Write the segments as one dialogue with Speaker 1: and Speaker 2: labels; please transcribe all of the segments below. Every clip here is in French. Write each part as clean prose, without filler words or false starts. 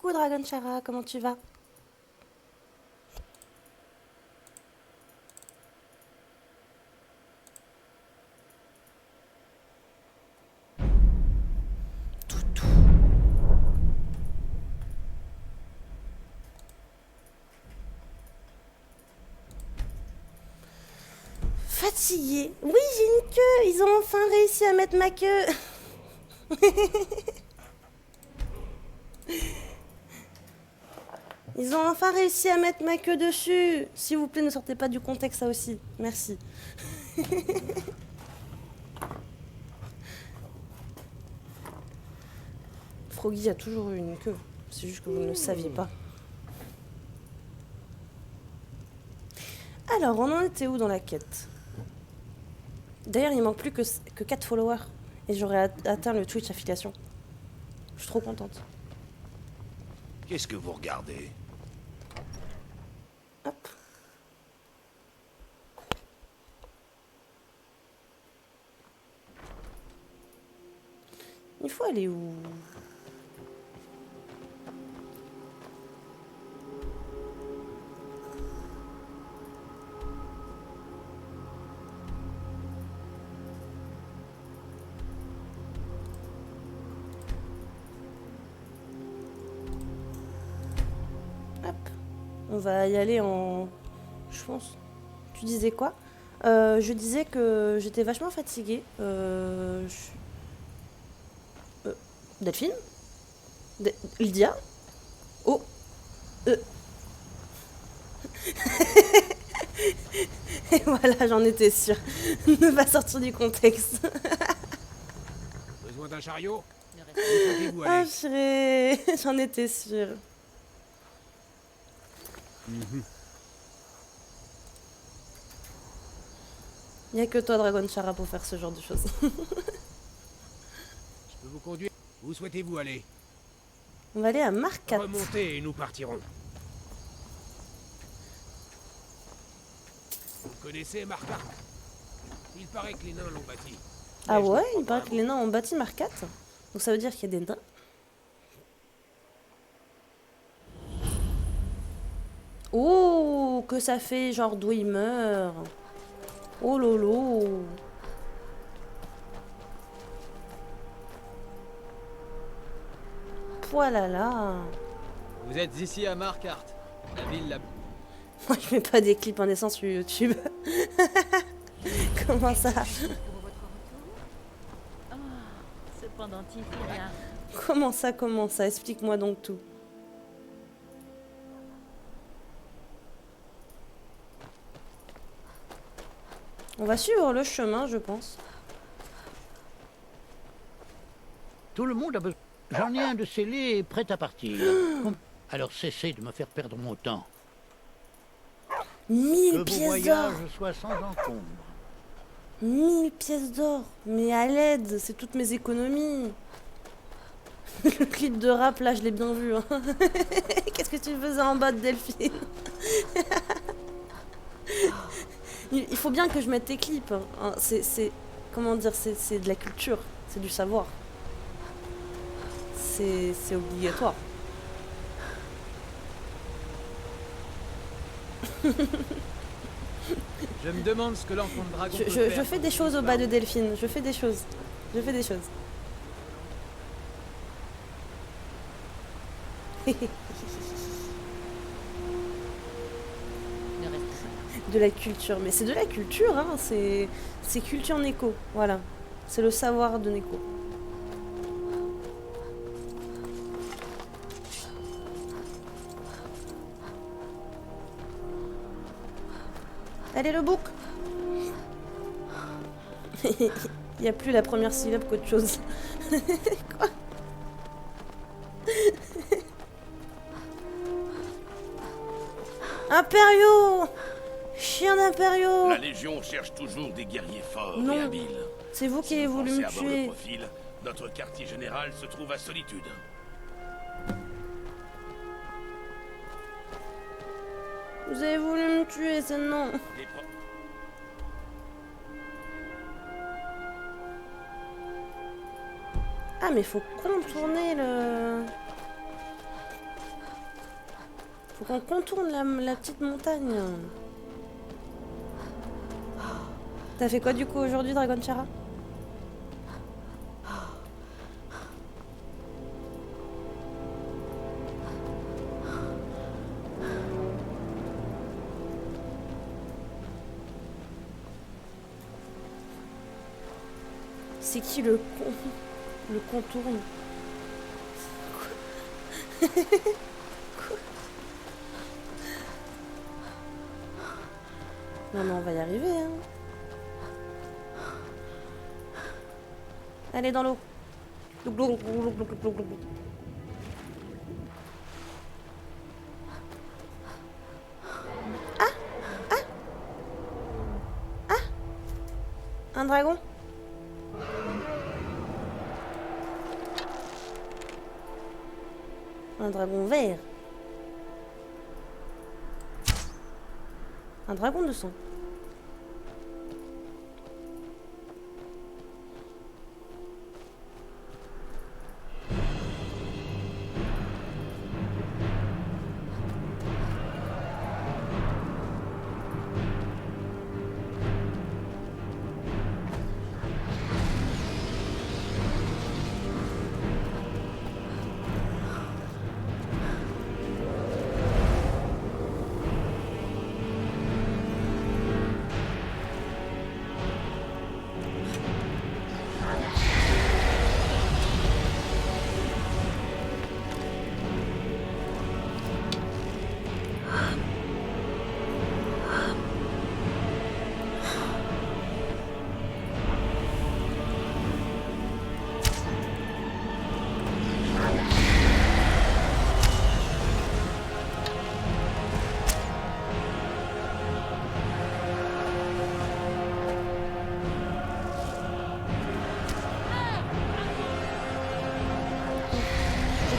Speaker 1: Coucou Dragon Chara, comment tu vas? Toutou. Fatiguée. Oui, j'ai une queue. Ils ont enfin réussi à mettre ma queue. Ils ont enfin réussi à mettre ma queue dessus. S'il vous plaît, ne sortez pas du contexte ça aussi. Merci. Froggy a toujours eu une queue. C'est juste que vous ne le saviez pas. Alors, on en était où dans la quête? D'ailleurs, il manque plus que 4 followers. Et j'aurais atteint le Twitch affiliation. Je suis trop contente.
Speaker 2: Qu'est-ce que vous regardez?
Speaker 1: Hop. Il faut aller où? Hop. On va y aller en... Je pense. Tu disais quoi? Je disais que j'étais vachement fatiguée. Delphine? Lydia? Oh. Et voilà, j'en étais sûre. Ne pas sortir du contexte.
Speaker 2: Besoin d'un chariot? Où
Speaker 1: Ah,
Speaker 2: aller?
Speaker 1: purée. J'en étais sûre. Il n'y a que toi, Dragon Chara, pour faire ce genre de choses.
Speaker 2: Je peux vous conduire? Où souhaitez-vous aller?
Speaker 1: On va aller à Marcat.
Speaker 2: Remontez et nous partirons. Vous connaissez Marcat? Il paraît que les nains l'ont bâti.
Speaker 1: Ah
Speaker 2: Mais je
Speaker 1: ouais,
Speaker 2: ne crois
Speaker 1: il
Speaker 2: pas
Speaker 1: paraît
Speaker 2: un
Speaker 1: que
Speaker 2: mot.
Speaker 1: les nains ont bâti Marcat. Donc ça veut dire qu'il y a des nains. Oh, que ça fait genre d'où il meurt. Oh lolo. Poilala.
Speaker 3: Vous êtes ici à Marquardt, la ville la...
Speaker 1: Moi je mets pas des clips indécents sur YouTube. Comment ça?
Speaker 4: Cependant, il fait rien.
Speaker 1: Comment ça? Explique-moi donc tout. On va suivre le chemin, je pense.
Speaker 5: Tout le monde a besoin. J'en ai un de scellé prêt à partir. Alors cessez de me faire perdre mon temps.
Speaker 1: 1000
Speaker 5: Que vos
Speaker 1: pièces d'or.
Speaker 5: voyages soient sans encombre.
Speaker 1: 1000 pièces d'or. Mais à l'aide, c'est toutes mes économies. Le clip de rap, là, je l'ai bien vu. Hein. Qu'est-ce que tu faisais en bas de Delphine? Il faut bien que je mette tes clips. Hein. C'est... Comment dire? C'est de la culture. C'est du savoir. C'est obligatoire.
Speaker 3: Je me demande ce que l'enfant de dragon peut
Speaker 1: Je
Speaker 3: faire.
Speaker 1: fais des choses au bas de Delphine. Je fais des choses. Je fais des choses.
Speaker 4: Ne reste pas.
Speaker 1: De la culture. Mais c'est de la culture, hein. C'est culture Neko. Voilà. C'est le savoir de Neko. Allez, le bouc. Il n'y a plus la première syllabe qu'autre chose. Quoi? Impériaux! Chien d'impériaux!
Speaker 6: La Légion cherche toujours des guerriers forts
Speaker 1: Non.
Speaker 6: et habiles.
Speaker 1: C'est vous qui
Speaker 6: Si
Speaker 1: avez
Speaker 6: vous
Speaker 1: voulu
Speaker 6: pensez
Speaker 1: me
Speaker 6: avoir le
Speaker 1: tuer.
Speaker 6: profil, notre quartier général se trouve à Solitude.
Speaker 1: Vous avez voulu me tuer, c'est non.
Speaker 6: Les pro-
Speaker 1: Ah, mais faut contourner le... Faut qu'on contourne la petite montagne. T'as fait quoi du coup aujourd'hui, Dragon Chara? C'est qui le con? Le contourne. Quoi? Non mais on va y arriver hein. Allez dans l'eau. Ah. Ah. Ah. Un dragon. Un dragon vert. Un dragon de sang.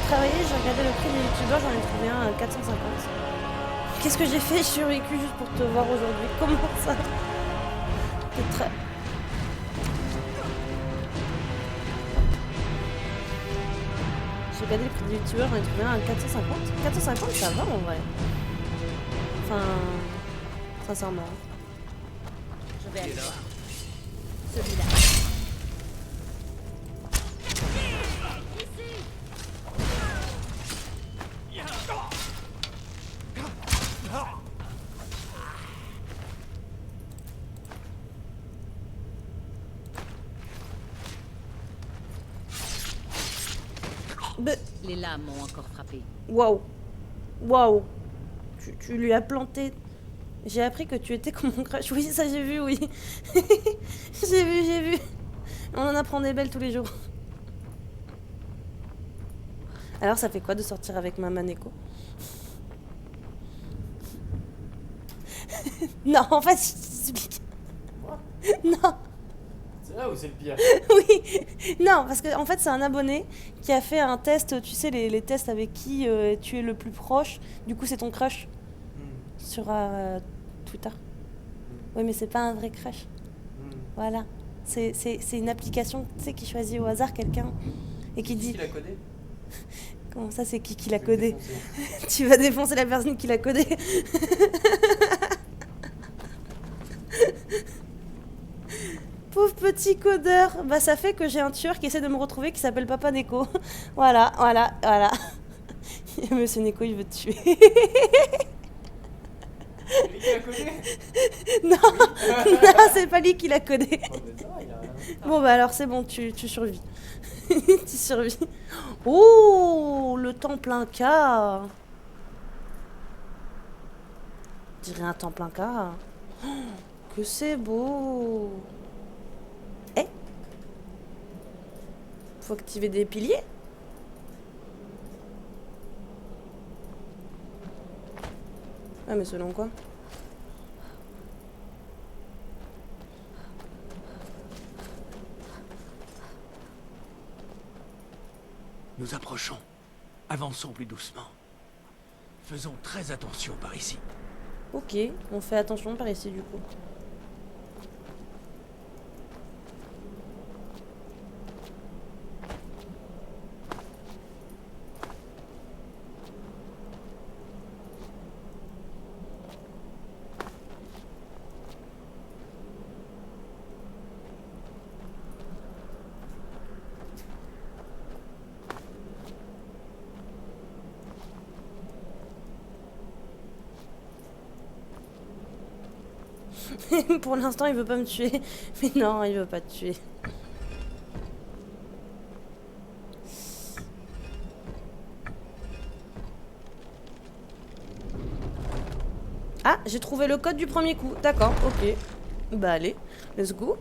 Speaker 1: Travaillé, j'ai regardé le prix des youtubeurs, j'en ai trouvé un à 450. Qu'est-ce que j'ai fait? Je suis survécu juste pour te voir aujourd'hui. Comment ça? C'est très... J'ai regardé le prix des youtubeurs, j'en ai trouvé un à 450. 450 ça va en vrai. Enfin... Sincèrement.
Speaker 4: Je vais aller voir. Celui-là. Les lames m'ont encore frappé.
Speaker 1: Waouh. Waouh. Tu lui as planté... J'ai appris que tu étais comme mon crush. Oui, ça j'ai vu, oui. J'ai vu. On en apprend des belles tous les jours. Alors, ça fait quoi de sortir avec ma Maneko? Non, en fait, je t'explique. Non.
Speaker 7: C'est là où c'est le pire.
Speaker 1: Oui. Non, parce que en fait, c'est un abonné qui a fait un test, tu sais, les tests avec qui tu es le plus proche. Du coup, c'est ton crush sur Twitter. Oui, mais c'est pas un vrai crush. Voilà. C'est une application, tu sais, qui choisit au hasard quelqu'un et qui dit...
Speaker 7: Qui l'a codé?
Speaker 1: Comment ça, c'est qui l'a codé? Tu vas défoncer la personne qui l'a codé. Pauvre petit codeur. Bah ça fait que j'ai un tueur qui essaie de me retrouver qui s'appelle Papa Neko. Voilà. Monsieur Neko, il veut te tuer.
Speaker 7: C'est lui qui l'a codé?
Speaker 1: Non, non, c'est pas lui qui l'a codé.
Speaker 7: Oh, mais ça va, il a rien.
Speaker 1: Bon bah alors c'est bon, tu survis. Tu survis. Oh, le temple Inca. Je dirais un temple Inca. Oh, que c'est beau. Eh, faut activer des piliers. Ah mais selon quoi?
Speaker 6: Nous approchons. Avançons plus doucement. Faisons très attention par ici.
Speaker 1: Ok, on fait attention par ici du coup. Pour l'instant, il veut pas me tuer. Mais non, il veut pas te tuer. Ah, j'ai trouvé le code du premier coup. D'accord, ok. Bah allez, let's go.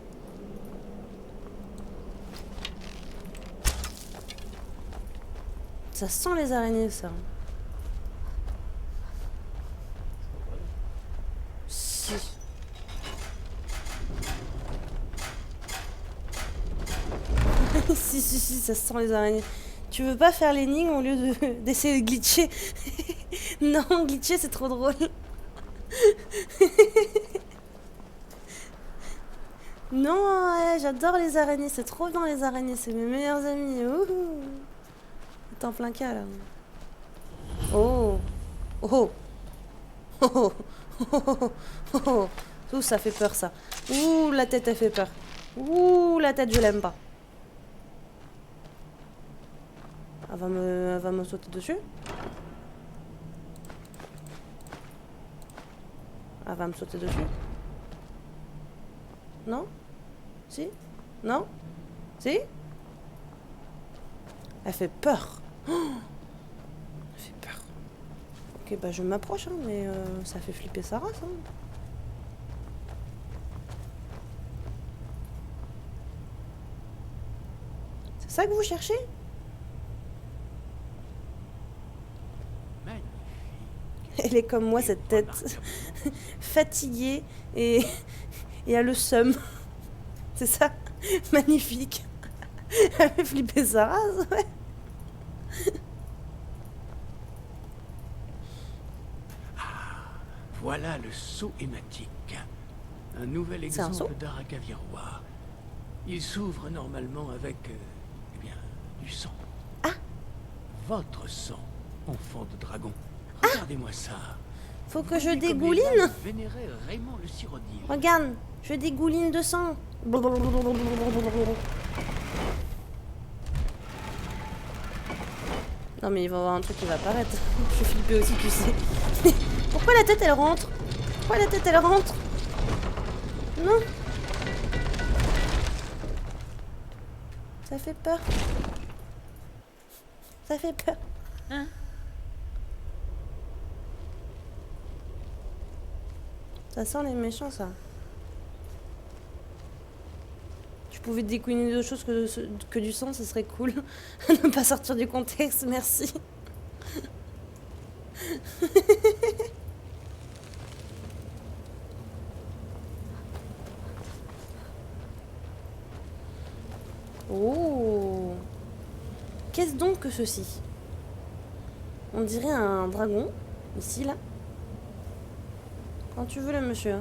Speaker 1: Ça sent les araignées, ça. Si. Si, ça sent les araignées. Tu veux pas faire l'énigme au lieu d'essayer de glitcher? Non, glitcher, c'est trop drôle. Non, ouais, j'adore les araignées. C'est trop bien, les araignées. C'est mes meilleurs amis. Ouhou. T'es en plein cas, là. Oh. Oh. Oh. Oh. Oh. Ouh, ça fait peur, ça. Ouh, la tête, elle fait peur. Ouh, la tête, je l'aime pas. Elle va me sauter dessus. Elle va me sauter dessus. Non? Si? Non? Si? Elle fait peur. Oh, elle fait peur. Ok, bah je m'approche, hein, mais ça fait flipper sa race. Hein. C'est ça que vous cherchez? Elle est comme moi, cette tête. Fatiguée et a le seum. C'est ça? Magnifique. Elle fait flipper sa race, ouais.
Speaker 6: Voilà le sceau hématique. Un nouvel exemple d'art acavirois. Il s'ouvre normalement avec, eh bien, du sang.
Speaker 1: Ah!
Speaker 6: Votre sang, enfant de dragon. Regardez-moi ça.
Speaker 1: Faut que je dégouline?
Speaker 6: Vénérer Raymond le Cyrodiil.
Speaker 1: Regarde, je dégouline de sang. Non mais il va y avoir un truc qui va apparaître. Je suis flippée aussi, tu sais. Pourquoi la tête elle rentre? Pourquoi la tête elle rentre? Non. Ça fait peur. Ça fait peur.
Speaker 4: Hein?
Speaker 1: Ça sent les méchants, ça. Tu pouvais découiner d'autres choses que du sang, ce serait cool. Ne pas sortir du contexte, merci. Oh. Qu'est-ce donc que ceci? On dirait un dragon, ici, là. Quand tu veux, le monsieur.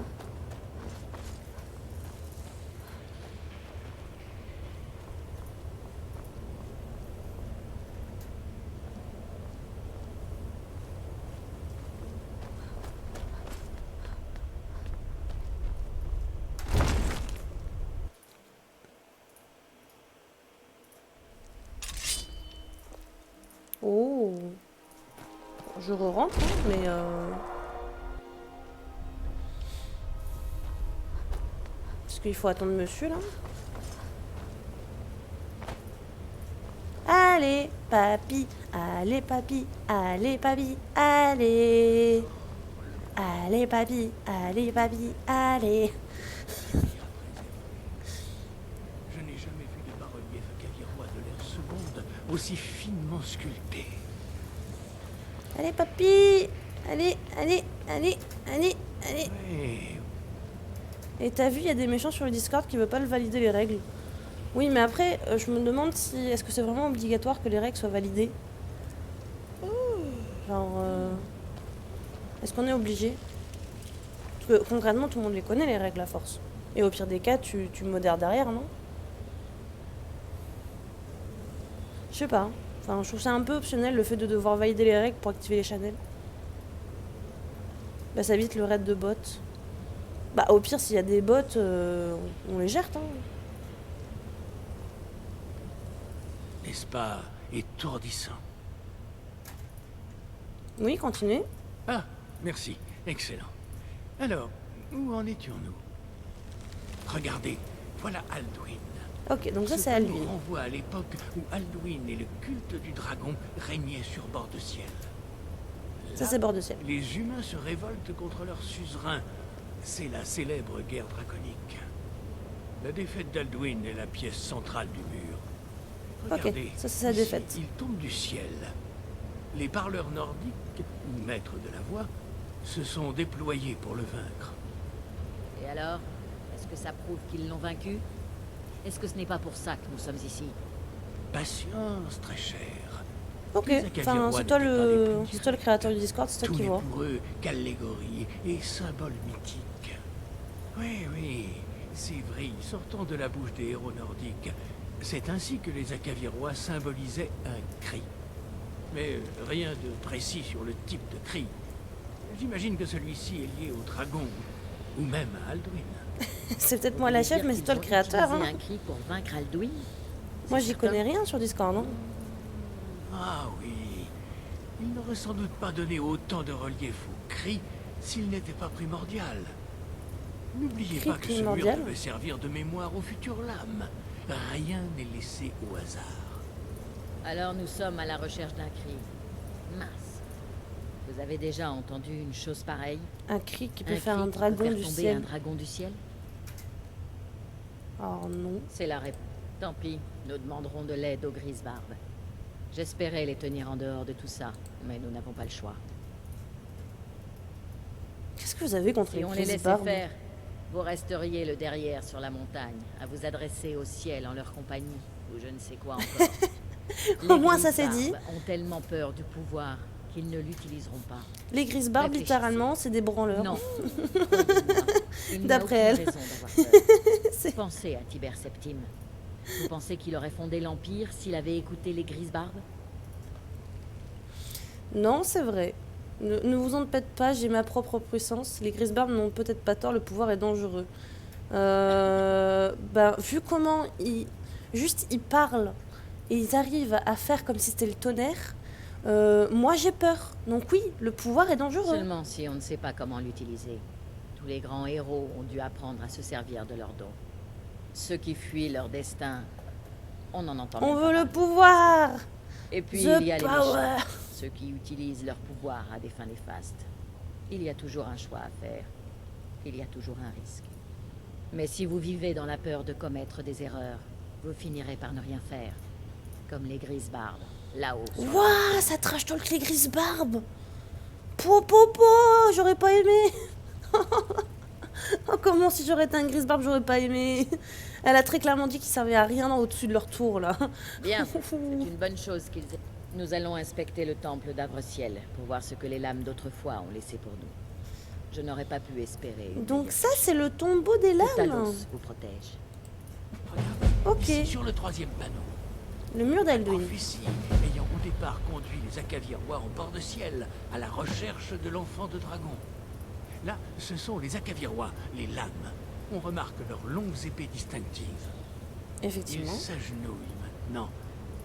Speaker 1: Oh. Je re-rentre, hein, mais Est-ce qu'il faut attendre monsieur, là? Allez, papy, allez, papy, allez, papy, allez. Allez, papy, allez, papy, allez.
Speaker 6: Je n'ai jamais vu des bas-reliefs acavirois de l'ère seconde aussi finement sculptés.
Speaker 1: Allez, papy. Allez, allez, allez, allez, allez.
Speaker 6: Ouais.
Speaker 1: Et t'as vu, il y a des méchants sur le Discord qui veulent pas le valider les règles. Oui, mais après, je me demande si... Est-ce que c'est vraiment obligatoire que les règles soient validées? Genre... Est-ce qu'on est obligé? Parce que concrètement, tout le monde les connaît, les règles à force. Et au pire des cas, tu modères derrière, non? Je sais pas. Enfin, je trouve ça un peu optionnel, le fait de devoir valider les règles pour activer les channels. Bah, ça évite le raid de bots. Bah, au pire, s'il y a des bots, on les gère, hein.
Speaker 6: N'est-ce pas étourdissant?
Speaker 1: Oui, continuez.
Speaker 6: Ah, merci. Excellent. Alors, où en étions-nous? Regardez, voilà Alduin.
Speaker 1: Ok, donc ça
Speaker 6: Ce
Speaker 1: c'est
Speaker 6: panneau
Speaker 1: Alduin.
Speaker 6: renvoie à l'époque où Alduin et le culte du dragon régnaient sur bord de ciel.
Speaker 1: Ça
Speaker 6: Là,
Speaker 1: c'est bord de ciel.
Speaker 6: les humains se révoltent contre leur suzerain. C'est la célèbre guerre draconique. La défaite d'Alduin est la pièce centrale du mur. Regardez,
Speaker 1: ça, c'est sa
Speaker 6: ici,
Speaker 1: défaite.
Speaker 6: il tombe du ciel. Les parleurs nordiques, ou maîtres de la voix, se sont déployés pour le vaincre.
Speaker 4: Et alors? Est-ce que ça prouve qu'ils l'ont vaincu? Est-ce que ce n'est pas pour ça que nous sommes ici?
Speaker 6: Patience, très chère.
Speaker 1: Ok,
Speaker 6: Les
Speaker 1: enfin
Speaker 6: Acavirois
Speaker 1: c'est toi
Speaker 6: n'étaient pas les plus
Speaker 1: c'est toi le créateur du Discord, c'est toi
Speaker 6: Tout
Speaker 1: qui
Speaker 6: n'est
Speaker 1: vois.
Speaker 6: pour eux qu'allégorie et symbole mythique. Oui, oui, c'est vrai, sortant de la bouche des héros nordiques. C'est ainsi que les Acavirois symbolisaient un cri. Mais rien de précis sur le type de cri. J'imagine que celui-ci est lié au dragon, ou même à Alduin.
Speaker 1: C'est peut-être
Speaker 4: Vous
Speaker 1: moi la
Speaker 4: voulez
Speaker 1: chef,
Speaker 4: dire
Speaker 1: mais c'est
Speaker 4: qu'ils
Speaker 1: toi le
Speaker 4: ont
Speaker 1: créateur.
Speaker 4: utilisé
Speaker 1: Hein.
Speaker 4: un cri pour vaincre Alduin?
Speaker 1: Moi
Speaker 4: C'est
Speaker 1: j'y
Speaker 4: certain.
Speaker 1: connais rien sur Discord, non?
Speaker 6: Ah oui, il n'aurait sans doute pas donné autant de relief au cri s'il n'était pas primordial. N'oubliez
Speaker 1: Cri
Speaker 6: pas que ce mur
Speaker 1: primordial.
Speaker 6: devait servir de mémoire aux futures lames. Rien n'est laissé au hasard.
Speaker 4: Alors nous sommes à la recherche d'un cri. Mince. Vous avez déjà entendu une chose pareille?
Speaker 1: Un cri qui peut
Speaker 4: Un
Speaker 1: faire
Speaker 4: cri
Speaker 1: un
Speaker 4: qui peut
Speaker 1: dragon
Speaker 4: faire
Speaker 1: du
Speaker 4: tomber
Speaker 1: ciel.
Speaker 4: un dragon du ciel?
Speaker 1: Oh non.
Speaker 4: C'est la réponse. Tant pis, nous demanderons de l'aide aux Grisbarbes. J'espérais les tenir en dehors de tout ça, mais nous n'avons pas le choix.
Speaker 1: Qu'est-ce que vous avez contre
Speaker 4: Si
Speaker 1: les
Speaker 4: on les laissait
Speaker 1: Grisbarbes?
Speaker 4: faire, vous resteriez le derrière sur la montagne, à vous adresser au ciel en leur compagnie, ou je ne sais quoi encore.
Speaker 1: Au
Speaker 4: Les
Speaker 1: moins, ça, c'est
Speaker 4: Grisbarbes ont tellement peur du pouvoir qu'ils ne l'utiliseront pas.
Speaker 1: Les Grisbarbes,
Speaker 4: Réfléchissez.
Speaker 1: littéralement, c'est des branleurs.
Speaker 4: Non. Croyez-moi, il n'y a
Speaker 1: D'après
Speaker 4: aucune
Speaker 1: elle.
Speaker 4: raison d'avoir peur.
Speaker 1: C'est-
Speaker 4: Pensez à Tiber Septime. Vous pensez qu'il aurait fondé l'Empire s'il avait écouté les Grisbarbes?
Speaker 1: Non, c'est vrai. Ne vous en faites pas, j'ai ma propre puissance. Les Grisbarbes n'ont peut-être pas tort, le pouvoir est dangereux. Vu comment ils parlent et ils arrivent à faire comme si c'était le tonnerre, moi j'ai peur. Donc oui, le pouvoir est dangereux.
Speaker 4: Seulement si on ne sait pas comment l'utiliser. Tous les grands héros ont dû apprendre à se servir de leurs dons. Ceux qui fuient leur destin, on en entend
Speaker 1: On
Speaker 4: même
Speaker 1: veut
Speaker 4: pas
Speaker 1: le pouvoir.
Speaker 4: Et puis
Speaker 1: The
Speaker 4: il y a les
Speaker 1: power.
Speaker 4: méchants, ceux qui utilisent leur pouvoir à des fins néfastes. Il y a toujours un choix à faire. Il y a toujours un risque. Mais si vous vivez dans la peur de commettre des erreurs, vous finirez par ne rien faire. Comme les Grisbarbes, là-haut. sur la
Speaker 1: Waouh, ça trash talk les Grisbarbes. Po, j'aurais pas aimé. Oh, comment si j'aurais été un Grisbarbe, j'aurais pas aimé. Elle a très clairement dit qu'ils servaient à rien au-dessus de leur tour, là.
Speaker 4: Bien, c'est une bonne chose qu'ils aient. Nous allons inspecter le temple d'Avreciel pour voir ce que les lames d'autrefois ont laissé pour nous. Je n'aurais pas pu espérer.
Speaker 1: Donc ça, c'est le tombeau des lames.
Speaker 4: Talos vous protège.
Speaker 1: Ok.
Speaker 6: Ici, sur le troisième panneau,
Speaker 1: Le mur
Speaker 6: la
Speaker 1: d'Alduin.
Speaker 6: prophétie ayant au départ conduit les Acavirois en bord de ciel à la recherche de l'enfant de dragon. Là, ce sont les Acavirois, les lames. On remarque leurs longues épées distinctives. Ils
Speaker 1: Effectivement.
Speaker 6: s'agenouillent maintenant,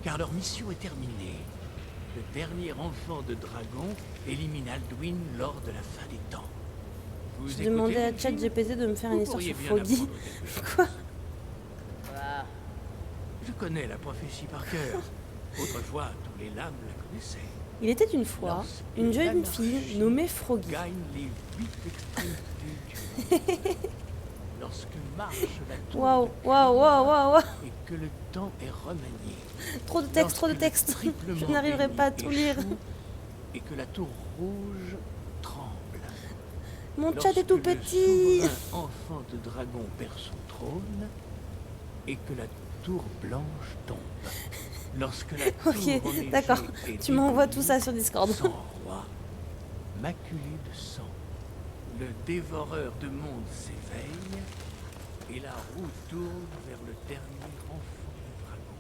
Speaker 6: car leur mission est terminée. Le dernier enfant de dragon élimine Alduin lors de la fin des temps. Vous
Speaker 1: J'ai
Speaker 6: écoutez,
Speaker 1: demandé à
Speaker 6: Lucille?
Speaker 1: ChatGPT de me faire une
Speaker 6: Vous
Speaker 1: histoire
Speaker 6: pourriez
Speaker 1: sur
Speaker 6: bien
Speaker 1: Froggy.
Speaker 6: apprendre quelque chose.
Speaker 1: Quoi?
Speaker 4: Ah,
Speaker 6: Je connais la prophétie par cœur. Autrefois, tous les lames la connaissaient.
Speaker 1: Il était une fois une jeune fille nommée Froggy.
Speaker 6: Gagne les 8 extrémités du monde. Lorsque marche la tour
Speaker 1: Waouh,
Speaker 6: de
Speaker 1: waouh, waouh, waouh, waouh.
Speaker 6: et que le temps est remanié.
Speaker 1: Trop de texte, trop de
Speaker 6: Lorsque le
Speaker 1: texte.
Speaker 6: triplement
Speaker 1: Je n'arriverai pas à
Speaker 6: béni
Speaker 1: tout lire.
Speaker 6: échoue Et que la tour rouge tremble.
Speaker 1: Mon chat est tout
Speaker 6: Lorsque le
Speaker 1: petit.
Speaker 6: souverain enfant de dragon perd son trône et que la tour blanche tombe. Lorsque la tour
Speaker 1: Ok,
Speaker 6: enneigée
Speaker 1: d'accord.
Speaker 6: est
Speaker 1: Tu m'envoies tout
Speaker 6: démolie,
Speaker 1: ça sur Discord.
Speaker 6: Sans roi, maculé de sang, le dévoreur de monde s'éveille et la roue tourne vers le dernier enfant du dragon.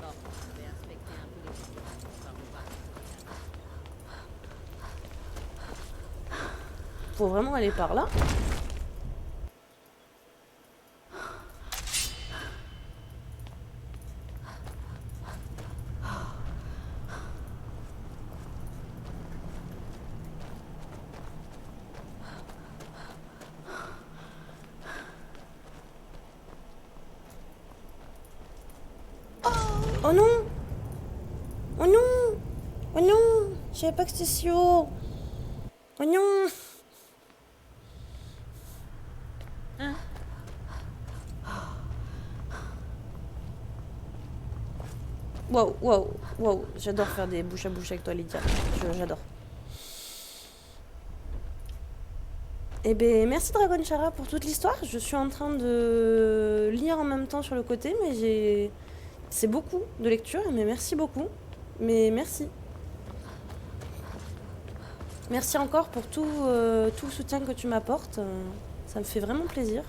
Speaker 4: bon, je vais inspecter un peu les choses pour voir.
Speaker 1: Faut vraiment aller par là. Oh non! Oh non! Oh non! Je savais pas que c'était si haut! Oh non! Wow, wow, wow. J'adore faire des bouche à bouche avec toi, Lydia. J'adore. Eh ben, merci Dragon Chara pour toute l'histoire. Je suis en train de lire en même temps sur le côté, mais c'est beaucoup de lecture, mais merci beaucoup. Mais merci. Merci encore pour tout le soutien que tu m'apportes. Ça me fait vraiment plaisir.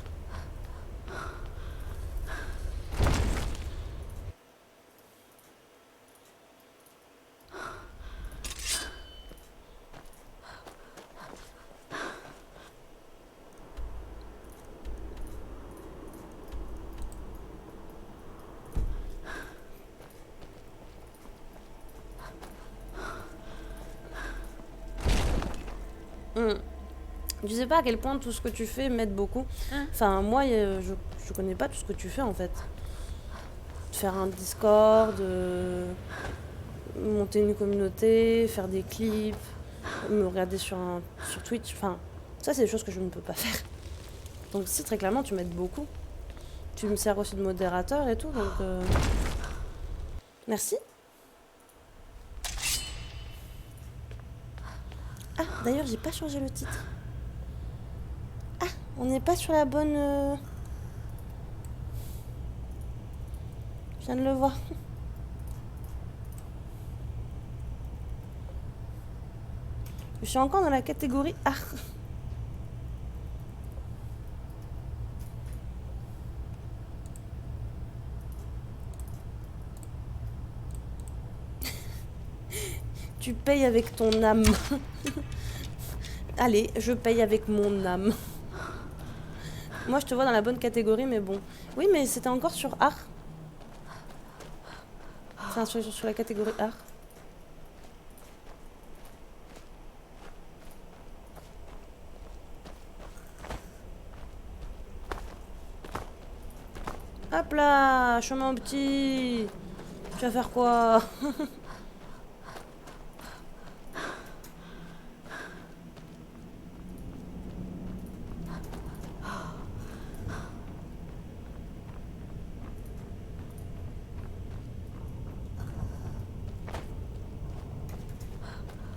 Speaker 1: Je sais pas à quel point tout ce que tu fais m'aide beaucoup. Enfin, moi, je connais pas tout ce que tu fais en fait. Faire un Discord, monter une communauté, faire des clips, me regarder sur Twitch. Enfin, ça, c'est des choses que je ne peux pas faire. Donc, si très clairement, tu m'aides beaucoup. Tu me sers aussi de modérateur et tout, donc merci. Ah, d'ailleurs, j'ai pas changé le titre. Ah, on n'est pas sur la bonne... Je viens de le voir. Je suis encore dans la catégorie art. Tu payes avec ton âme. Allez, je paye avec mon âme. Moi, je te vois dans la bonne catégorie, mais bon. Oui, mais c'était encore sur art. Enfin, sur la catégorie art. Hop là, chemin petit. Tu vas faire quoi?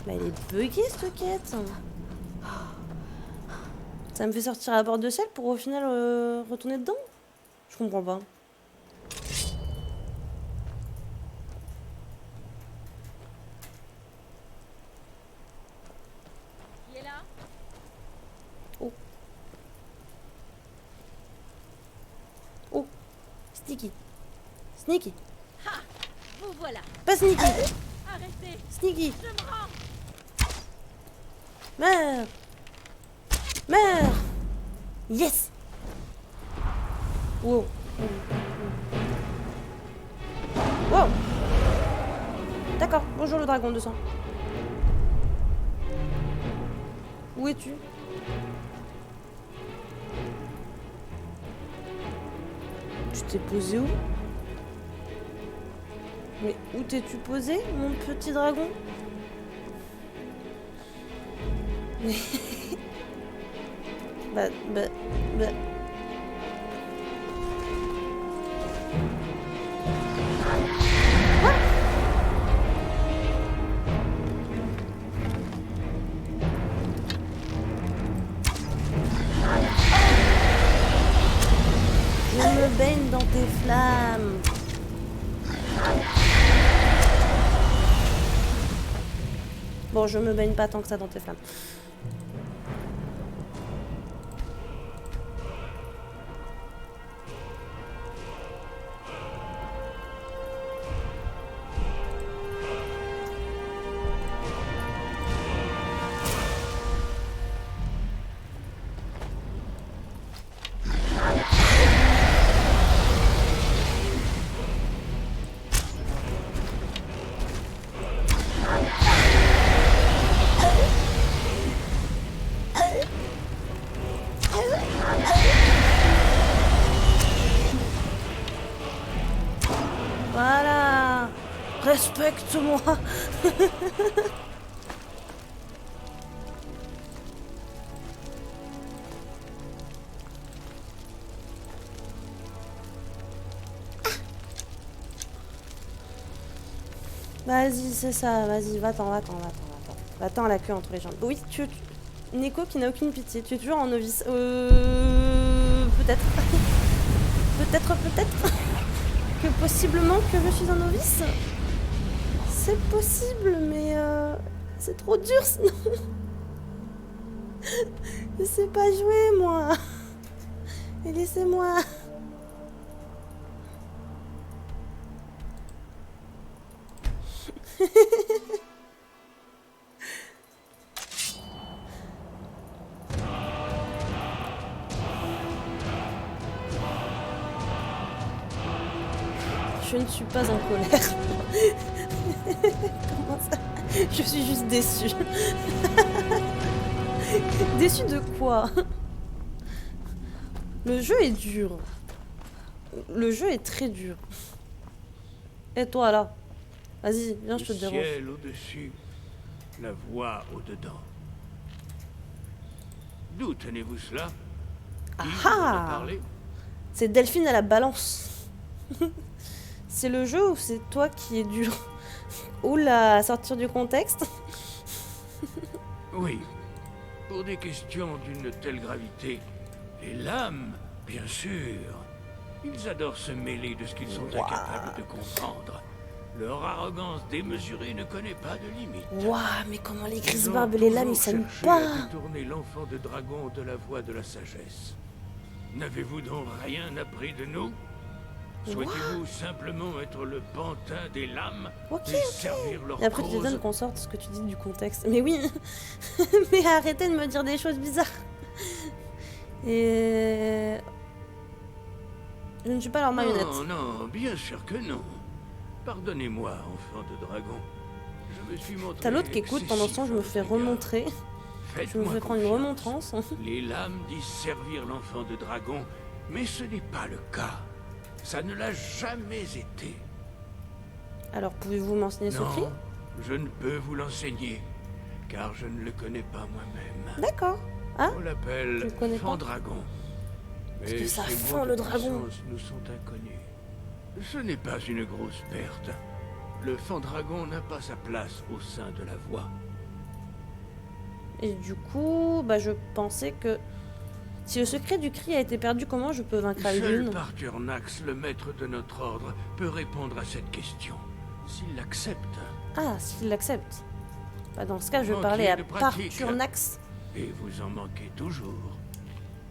Speaker 1: Bah, elle est buggée cette quête. Ça me fait sortir à bord de ciel pour au final retourner dedans? Je comprends pas.
Speaker 4: Qui est là?
Speaker 1: Oh. Oh. Sneaky. Sneaky.
Speaker 4: Ha! Vous voilà.
Speaker 1: Pas Sneaky.
Speaker 4: Arrêtez.
Speaker 1: Sneaky.
Speaker 4: Je me rends.
Speaker 1: Meurs. Meurs. Yes. Wow. Wow. D'accord. Bonjour le dragon de sang. Où es-tu? Tu t'es posé où? Mais où t'es-tu posé, mon petit dragon? Mais... bah... Je me baigne dans tes flammes. Bon, je me baigne pas tant que ça dans tes flammes. Voilà. Respecte-moi. Vas-y, c'est ça, vas-y, va-t'en. Va-t'en à la queue entre les jambes. Oui, Neko qui n'a aucune pitié, tu es toujours en novice. Peut-être. peut-être que possiblement que je suis un novice. C'est possible, mais c'est trop dur sinon. Je sais pas jouer, moi. Et laissez-moi. Je ne suis pas en colère. Comment ça? Je suis juste déçue. Déçue de quoi? Le jeu est dur. Le jeu est très dur. Et toi là? Vas-y, viens, je te dérange.
Speaker 6: Le ciel au-dessus, la voix au-dedans. D'où tenez-vous cela? Qui vous en a parlé?
Speaker 1: C'est Delphine à la balance. C'est le jeu ou c'est toi qui est dur? Oula, à sortir du contexte.
Speaker 6: Oui. Pour des questions d'une telle gravité, les lames, bien sûr. Ils adorent se mêler de ce qu'ils sont incapables de comprendre. Leur arrogance démesurée ne connaît pas de limite.
Speaker 1: Waouh, mais comment les
Speaker 6: Ils
Speaker 1: grises
Speaker 6: ont
Speaker 1: barbes et les lames, ils
Speaker 6: toujours
Speaker 1: s'aiment
Speaker 6: cherché
Speaker 1: pas.
Speaker 6: à détourner l'enfant de dragon de la voie de la sagesse. N'avez-vous donc rien appris de nous? Souhaitez-vous simplement être le pantin des lames
Speaker 1: Ok,
Speaker 6: et servir leur
Speaker 1: Et après, tu
Speaker 6: cause?
Speaker 1: t'étonnes qu'on sorte ce que tu dis du contexte. Mais oui. Mais arrêtez de me dire des choses bizarres. Et... Je ne suis pas leur marionnette.
Speaker 6: Non, non, bien sûr que non. Pardonnez-moi, enfant de dragon. Je me suis montré.
Speaker 1: T'as l'autre qui écoute, pendant ce temps, je me fais remontrer. Je me fais prendre une remontrance.
Speaker 6: Les lames disent servir l'enfant de dragon, mais ce n'est pas le cas. Ça ne l'a jamais été.
Speaker 1: Alors, pouvez-vous m'enseigner ce cri?
Speaker 6: Non, je ne peux vous l'enseigner, car je ne le connais pas moi-même.
Speaker 1: D'accord. Ah,
Speaker 6: On
Speaker 1: tu
Speaker 6: l'appelle
Speaker 1: le connais pas?
Speaker 6: Fandragon.
Speaker 1: Parce que
Speaker 6: Mais
Speaker 1: ça
Speaker 6: ces
Speaker 1: fend
Speaker 6: mots
Speaker 1: le
Speaker 6: de
Speaker 1: dragon.
Speaker 6: puissance nous sont inconnus. Ce n'est pas une grosse perte. Le Fandragon n'a pas sa place au sein de la voie.
Speaker 1: Et du coup, bah, je pensais que... Si le secret du cri a été perdu, comment je peux vaincre
Speaker 6: Seul
Speaker 1: Alvin?
Speaker 6: Parturnax, le maître de notre ordre, peut répondre à cette question. S'il l'accepte.
Speaker 1: Ah, s'il l'accepte. Bah, dans ce cas, je vais
Speaker 6: Manquez
Speaker 1: parler à
Speaker 6: de pratique.
Speaker 1: Parturnax.
Speaker 6: Et vous en manquez toujours.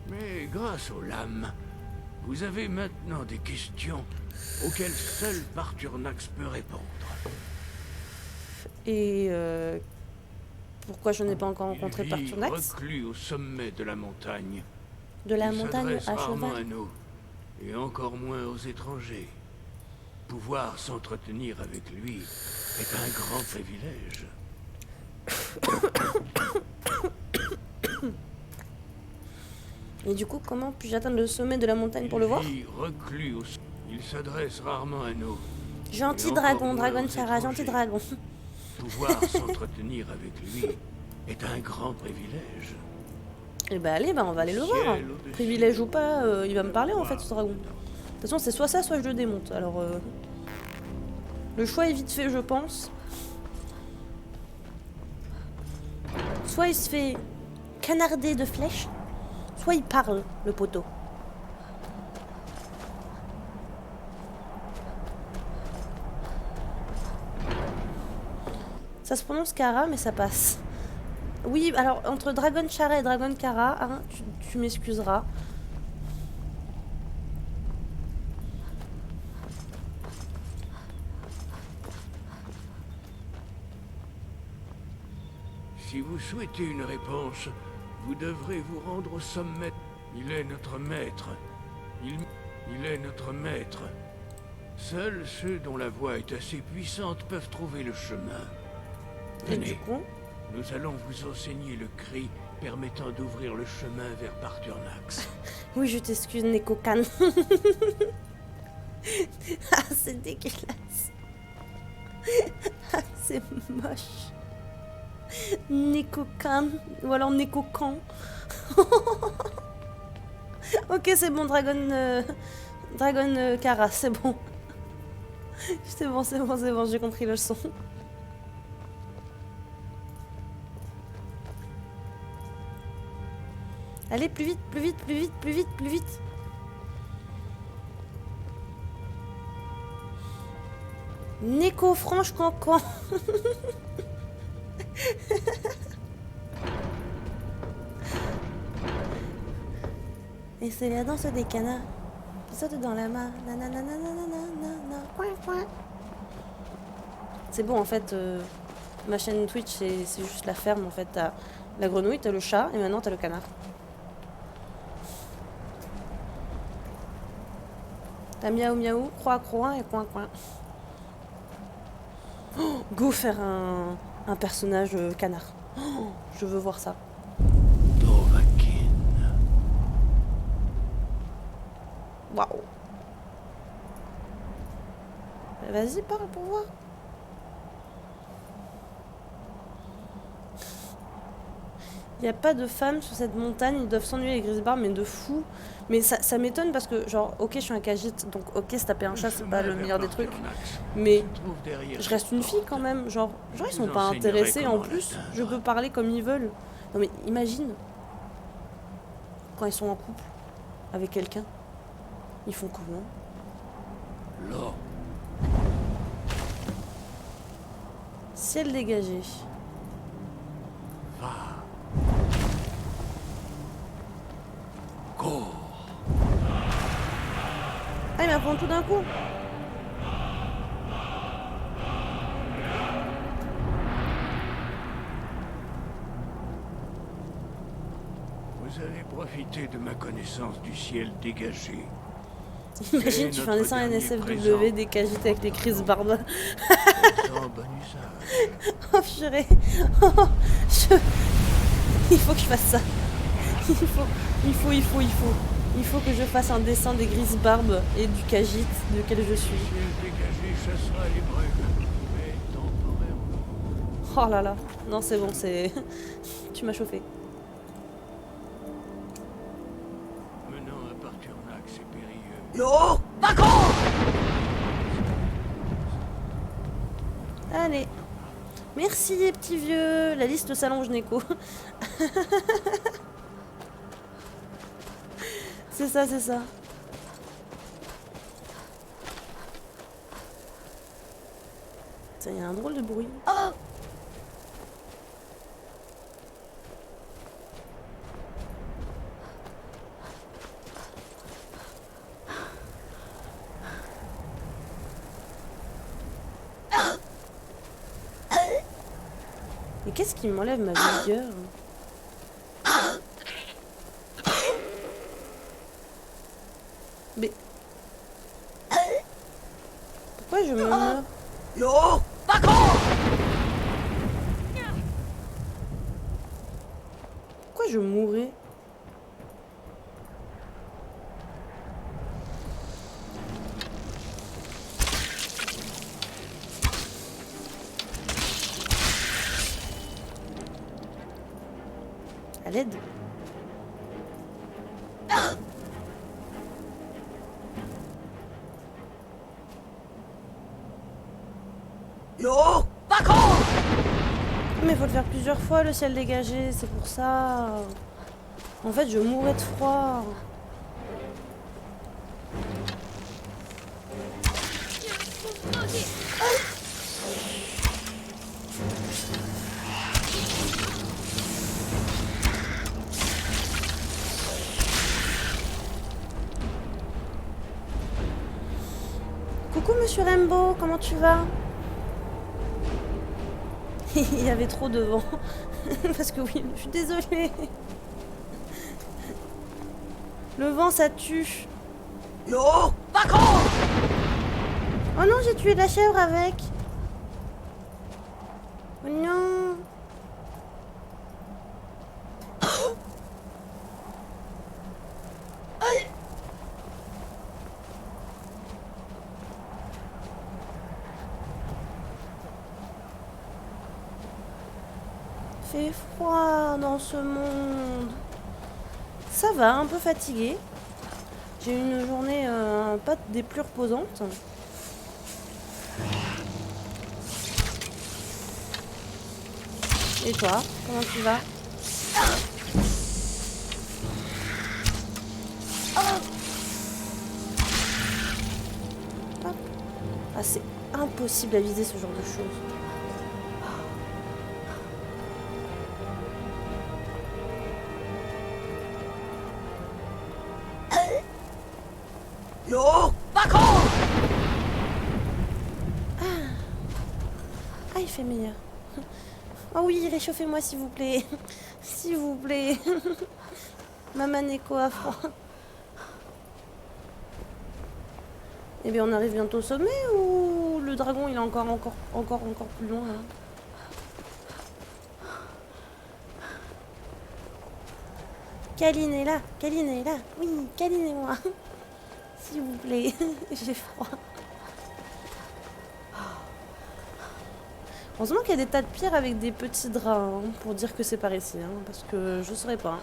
Speaker 6: Mais grâce aux lames, vous avez maintenant des questions auxquelles seul Parturnax peut répondre.
Speaker 1: Et pourquoi je n'ai pas encore
Speaker 6: Il
Speaker 1: rencontré
Speaker 6: vit
Speaker 1: Parturnax?
Speaker 6: reclus au sommet de la montagne.
Speaker 1: De la
Speaker 6: Il
Speaker 1: montagne
Speaker 6: s'adresse
Speaker 1: à
Speaker 6: rarement
Speaker 1: cheval.
Speaker 6: à nous, et encore moins aux étrangers. Pouvoir s'entretenir avec lui est un grand privilège.
Speaker 1: Et du coup, comment puis-je atteindre le sommet de la montagne pour le voir?
Speaker 6: Il vit reclus au... Il s'adresse rarement à nous.
Speaker 1: Gentil
Speaker 6: Et encore
Speaker 1: dragon,
Speaker 6: moins
Speaker 1: dragon
Speaker 6: aux
Speaker 1: Chara, gentil
Speaker 6: étrangers.
Speaker 1: dragon.
Speaker 6: Pouvoir s'entretenir avec lui est un grand privilège.
Speaker 1: Et bah allez, bah on va aller le voir.
Speaker 6: Ciel au-dessus.
Speaker 1: Privilège ou pas, il va me parler en fait ce dragon. De toute façon, c'est soit ça, soit je le démonte. Alors, le choix est vite fait, je pense. Soit il se fait canarder de flèches, soit il parle, le poteau. Ça se prononce Kara, mais ça passe. Oui, alors entre Dragon Chara et Dragon Kara, hein, tu m'excuseras.
Speaker 6: Si vous souhaitez une réponse, vous devrez vous rendre au sommet. Il est notre maître. Il est notre maître. Seuls ceux dont la voix est assez puissante peuvent trouver le chemin.
Speaker 1: Et du
Speaker 6: Venez,
Speaker 1: coup,
Speaker 6: nous allons vous enseigner le cri permettant d'ouvrir le chemin vers Parturnax.
Speaker 1: oui, je t'excuse, Neko-kan. Ah, c'est dégueulasse. C'est moche. Nekokan. Ou alors Nekokan. Ok, c'est bon, Dragon Kara, c'est bon. C'est bon, c'est bon, c'est bon, j'ai compris le son. Allez, plus vite, plus vite, plus vite, plus vite, plus vite. Neko Franche Cancan. Et c'est la danse des canards qui sautent dans la mare. C'est bon en fait, ma chaîne Twitch c'est juste la ferme en fait. T'as la grenouille, t'as le chat et maintenant t'as le canard. T'as miaou miaou, croix croix et coin coin. Oh, go faire un personnage canard. Oh, je veux voir ça.
Speaker 6: Dovahkiin.
Speaker 1: Waouh. Vas-y, parle pour voir. Il n'y a pas de femmes sur cette montagne, ils doivent s'ennuyer les Grisbards, mais de fou. Mais ça m'étonne parce que, genre, ok, je suis un Khajiit, donc ok, se taper un chat, c'est pas le meilleur des trucs. Mais je reste une fille quand même. Genre ils sont pas intéressés en plus. Je peux parler comme ils veulent. Non mais imagine, quand ils sont en couple avec quelqu'un, ils font comment?
Speaker 6: L'or.
Speaker 1: Ciel dégagé.
Speaker 6: Va. Cours.
Speaker 1: Ah, il m'apprend tout d'un coup.
Speaker 6: Vous avez profité de ma connaissance du ciel dégagé.
Speaker 1: Imagine, tu fais un dessin NSFW des Khajiits avec les Chris Barba.
Speaker 6: En bon usage.
Speaker 1: Oh purée. Il faut que je fasse ça. Il faut que je fasse un dessin des grises barbes et du Khajiit duquel je suis.
Speaker 6: Le ciel dégagé chassera les brumes, mais temporairement.
Speaker 1: Oh là là. Non, c'est bon, c'est... Tu m'as chauffé.
Speaker 6: Menant à Parturnac, c'est périlleux.
Speaker 5: Yo, d'accord.
Speaker 1: Allez. Merci les petits vieux. La liste s'allonge, Neko. C'est ça, c'est ça. Ça, y a un drôle de bruit.
Speaker 4: Oh!
Speaker 1: Mais qu'est-ce qui m'enlève ma vigueur? Mais... Pourquoi je me meurs?
Speaker 5: Yo, d'accord.
Speaker 1: Pourquoi je mourrais? À l'aide.
Speaker 5: Yo, d'accord.
Speaker 1: Mais faut le faire plusieurs fois le ciel dégagé, c'est pour ça. En fait, je mourrais de froid. Coucou Monsieur Rainbow, comment tu vas? Il y avait trop de vent. Parce que oui, je suis désolée. Le vent, ça tue.
Speaker 5: Yo, d'accord.
Speaker 1: Oh non, j'ai tué la chèvre avec. Oh non. Fait froid dans ce monde. Ça va, un peu fatiguée. J'ai eu une journée pas des plus reposantes. Et toi, comment tu vas? Hop. Ah, c'est impossible à viser ce genre de choses. Ah, il fait meilleur. Oh oui, réchauffez-moi s'il vous plaît. S'il vous plaît. Maman Neko a froid. Eh bien, on arrive bientôt au sommet ou le dragon il est encore plus loin là? Kaline est là, Kaline est là. Oui, câlinez-moi. S'il vous plaît, j'ai froid. Heureusement qu'il y a des tas de pierres avec des petits draps hein, pour dire que c'est par ici, hein, parce que je saurais pas. Hein.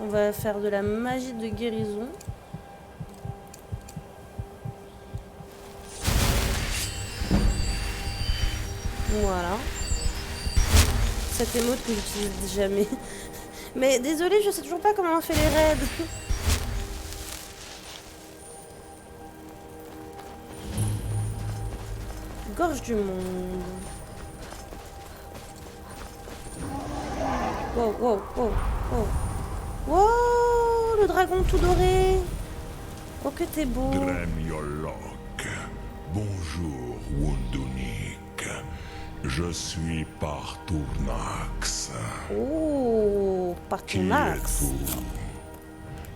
Speaker 1: On va faire de la magie de guérison. Voilà. Cette émote que j'utilise jamais. Mais désolé, je sais toujours pas comment on fait les raids. Gorge du monde. Wow, wow, wow, wow. Wow, le dragon tout doré. Oh que t'es beau.
Speaker 8: Dremyolok. Bonjour, Wundunik. Je suis Partournax.
Speaker 1: Oh, par
Speaker 8: Qui
Speaker 1: ton axe.
Speaker 8: êtes-vous?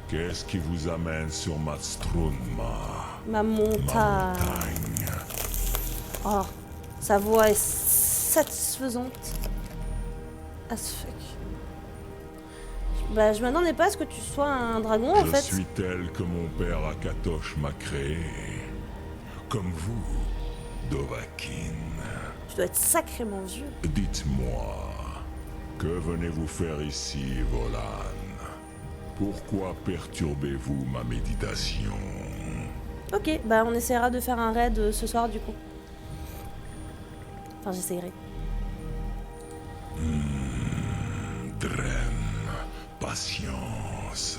Speaker 8: Qu'est-ce qui vous amène sur Matstrunma,
Speaker 1: Ma
Speaker 8: ma
Speaker 1: montagne.
Speaker 8: montagne?
Speaker 1: Oh, sa voix est satisfaisante. As fuck. Bah, je m'attendais pas à ce que tu sois un dragon en
Speaker 8: Je
Speaker 1: fait.
Speaker 8: suis tel que mon père Akatosh m'a créé. Comme vous, Dovahkiin.
Speaker 1: Tu dois être sacrément vieux.
Speaker 8: Dites-moi, que venez-vous faire ici, Volan? Pourquoi perturbez-vous ma méditation?
Speaker 1: Ok, bah on essaiera de faire un raid ce soir du coup. Enfin, j'essayerai.
Speaker 8: Drem, patience.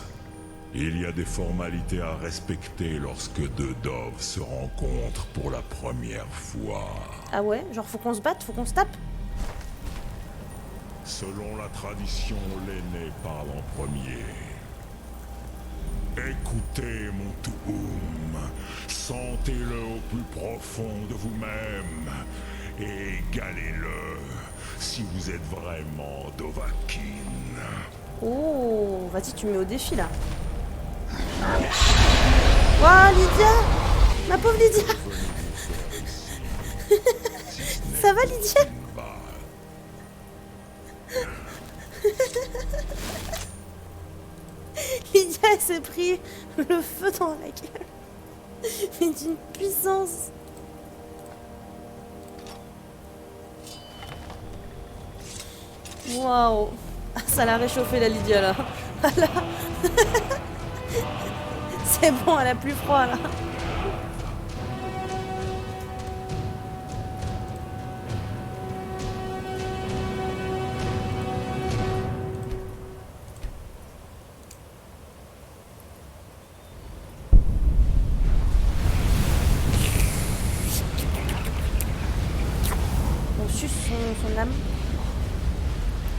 Speaker 8: Il y a des formalités à respecter lorsque deux doves se rencontrent pour la première fois.
Speaker 1: Ah ouais, genre faut qu'on se batte, faut qu'on se tape.
Speaker 8: Selon la tradition, l'aîné parle en premier. Écoutez mon Tuum, sentez-le au plus profond de vous-même et égalez-le si vous êtes vraiment Dovahkiin.
Speaker 1: Oh, vas-y, tu me mets au défi là. Waouh, Lydia! Ma pauvre Lydia! Ça va, Lydia? Lydia, elle s'est pris le feu dans la gueule. Mais d'une puissance. Waouh! Ça l'a réchauffé la Lydia là. Là. C'est bon, elle a plus froid là. On suce son âme.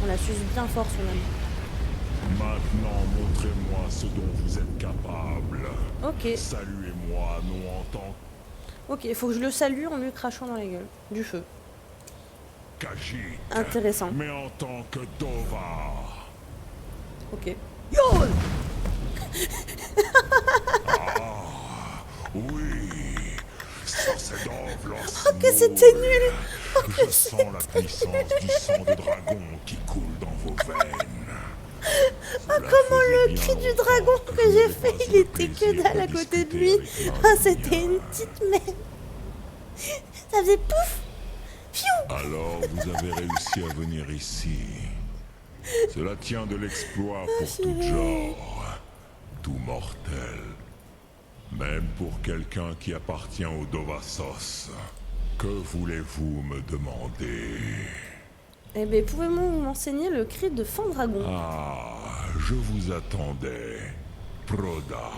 Speaker 1: On la suce bien fort son âme.
Speaker 8: Maintenant, montrez-moi ce dont vous êtes capable.
Speaker 1: Ok,
Speaker 8: Saluez-moi, non en tant
Speaker 1: ok, il faut que je le salue en lui crachant dans la gueule. Du feu.
Speaker 8: qu'Agit,
Speaker 1: Intéressant.
Speaker 8: mais en tant que Dova.
Speaker 1: Ok.
Speaker 8: Oui, sur ces doves
Speaker 1: Oh, que que c'était nul.
Speaker 8: Je sens la puissance du sang de dragon qui coule dans vos veines.
Speaker 1: Comment le cri du dragon que j'ai fait, il était que dalle à côté de lui. Ah, c'était une petite merde. Ça faisait pouf.
Speaker 8: Alors vous avez réussi à venir ici. Cela tient de l'exploit pour tout genre, tout mortel. Même pour quelqu'un qui appartient au Dovassos. Que voulez-vous me demander?
Speaker 1: Eh bien, pouvez-vous m'enseigner le cri de Fandragon?
Speaker 8: Ah, je vous attendais. Proda.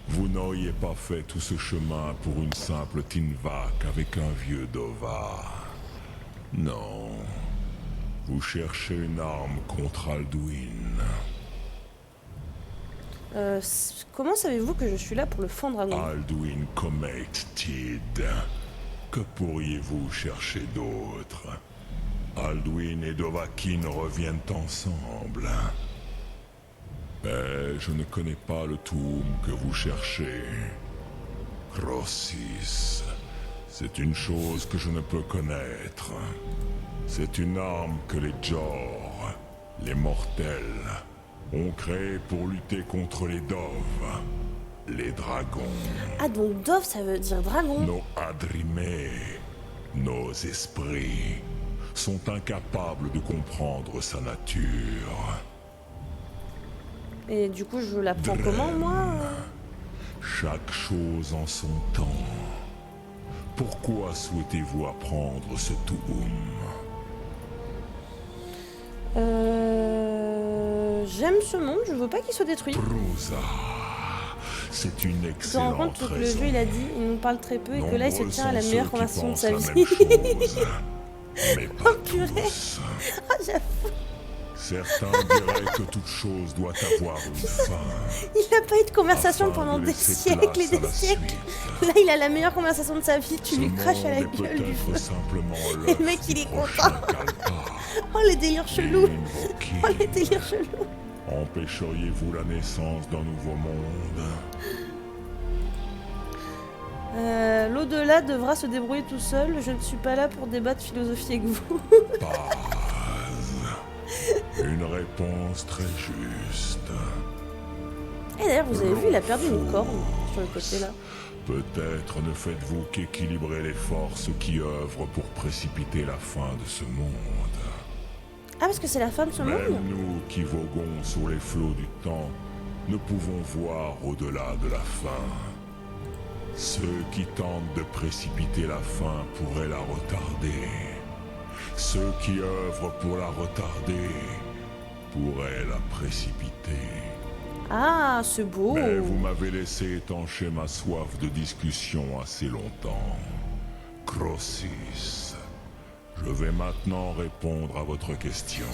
Speaker 8: Vous n'auriez pas fait tout ce chemin pour une simple Tinvak avec un vieux Dova. Non. Vous cherchez une arme contre Alduin.
Speaker 1: Comment savez-vous que je suis là pour le Fandragon?
Speaker 8: Alduin Comet Tid. Que pourriez-vous chercher d'autre? Alduin et Dovahkiin reviennent ensemble. Mais je ne connais pas le tomb que vous cherchez. Crossis. C'est une chose que je ne peux connaître. C'est une arme que les Jor, les mortels, ont créée pour lutter contre les Dov, les dragons.
Speaker 1: Ah, donc Dov, ça veut dire dragon?
Speaker 8: Nos Adrimés, nos esprits, sont incapables de comprendre sa nature.
Speaker 1: Et du coup, je l'apprends comment, moi?
Speaker 8: Chaque chose en son temps. Pourquoi souhaitez-vous apprendre ce Tuum?
Speaker 1: J'aime ce monde, je veux pas qu'il soit détruit.
Speaker 8: Prusa, c'est une
Speaker 1: Je me rends
Speaker 8: excellente
Speaker 1: compte que le
Speaker 8: raison.
Speaker 1: jeu, il a dit, il nous parle très peu et que là, il se
Speaker 8: Nombreux
Speaker 1: tient à la
Speaker 8: sont
Speaker 1: meilleure
Speaker 8: ceux qui
Speaker 1: conversation de
Speaker 8: pensent
Speaker 1: sa
Speaker 8: la
Speaker 1: vie.
Speaker 8: même chose, mais pas
Speaker 1: Oh, purée.
Speaker 8: tous.
Speaker 1: Ah, j'avoue,
Speaker 8: Certains diraient que toute chose doit avoir une fin.
Speaker 1: il a pas eu de conversation
Speaker 8: afin
Speaker 1: pendant
Speaker 8: de
Speaker 1: des
Speaker 8: laisser
Speaker 1: siècles et
Speaker 8: place à
Speaker 1: des
Speaker 8: la
Speaker 1: siècles.
Speaker 8: suite.
Speaker 1: Là, il a la meilleure conversation de sa vie, tu
Speaker 8: Ce
Speaker 1: lui craches à la
Speaker 8: monde est
Speaker 1: gueule du
Speaker 8: peut-être
Speaker 1: feu.
Speaker 8: simplement
Speaker 1: Le mec, il est content. Oh, les délires chelous. Oh, les délires chelous.
Speaker 8: Empêcheriez-vous la naissance d'un nouveau monde?
Speaker 1: L'au-delà devra se débrouiller tout seul. Je ne suis pas là pour débattre philosophie avec vous.
Speaker 8: Paz. Une réponse très juste.
Speaker 1: Et d'ailleurs, vous avez vu, il a perdu une corne sur le côté là.
Speaker 8: Peut-être ne faites-vous qu'équilibrer les forces qui œuvrent pour précipiter la fin de ce monde.
Speaker 1: Ah, parce que c'est la fin de ce monde?
Speaker 8: Même nous qui voguons sur les flots du temps, ne pouvons voir au-delà de la fin. Ceux qui tentent de précipiter la fin pourraient la retarder. Ceux qui œuvrent pour la retarder pourraient la précipiter.
Speaker 1: Ah, c'est beau.
Speaker 8: Mais vous m'avez laissé étancher ma soif de discussion assez longtemps. Crossis, je vais maintenant répondre à votre question.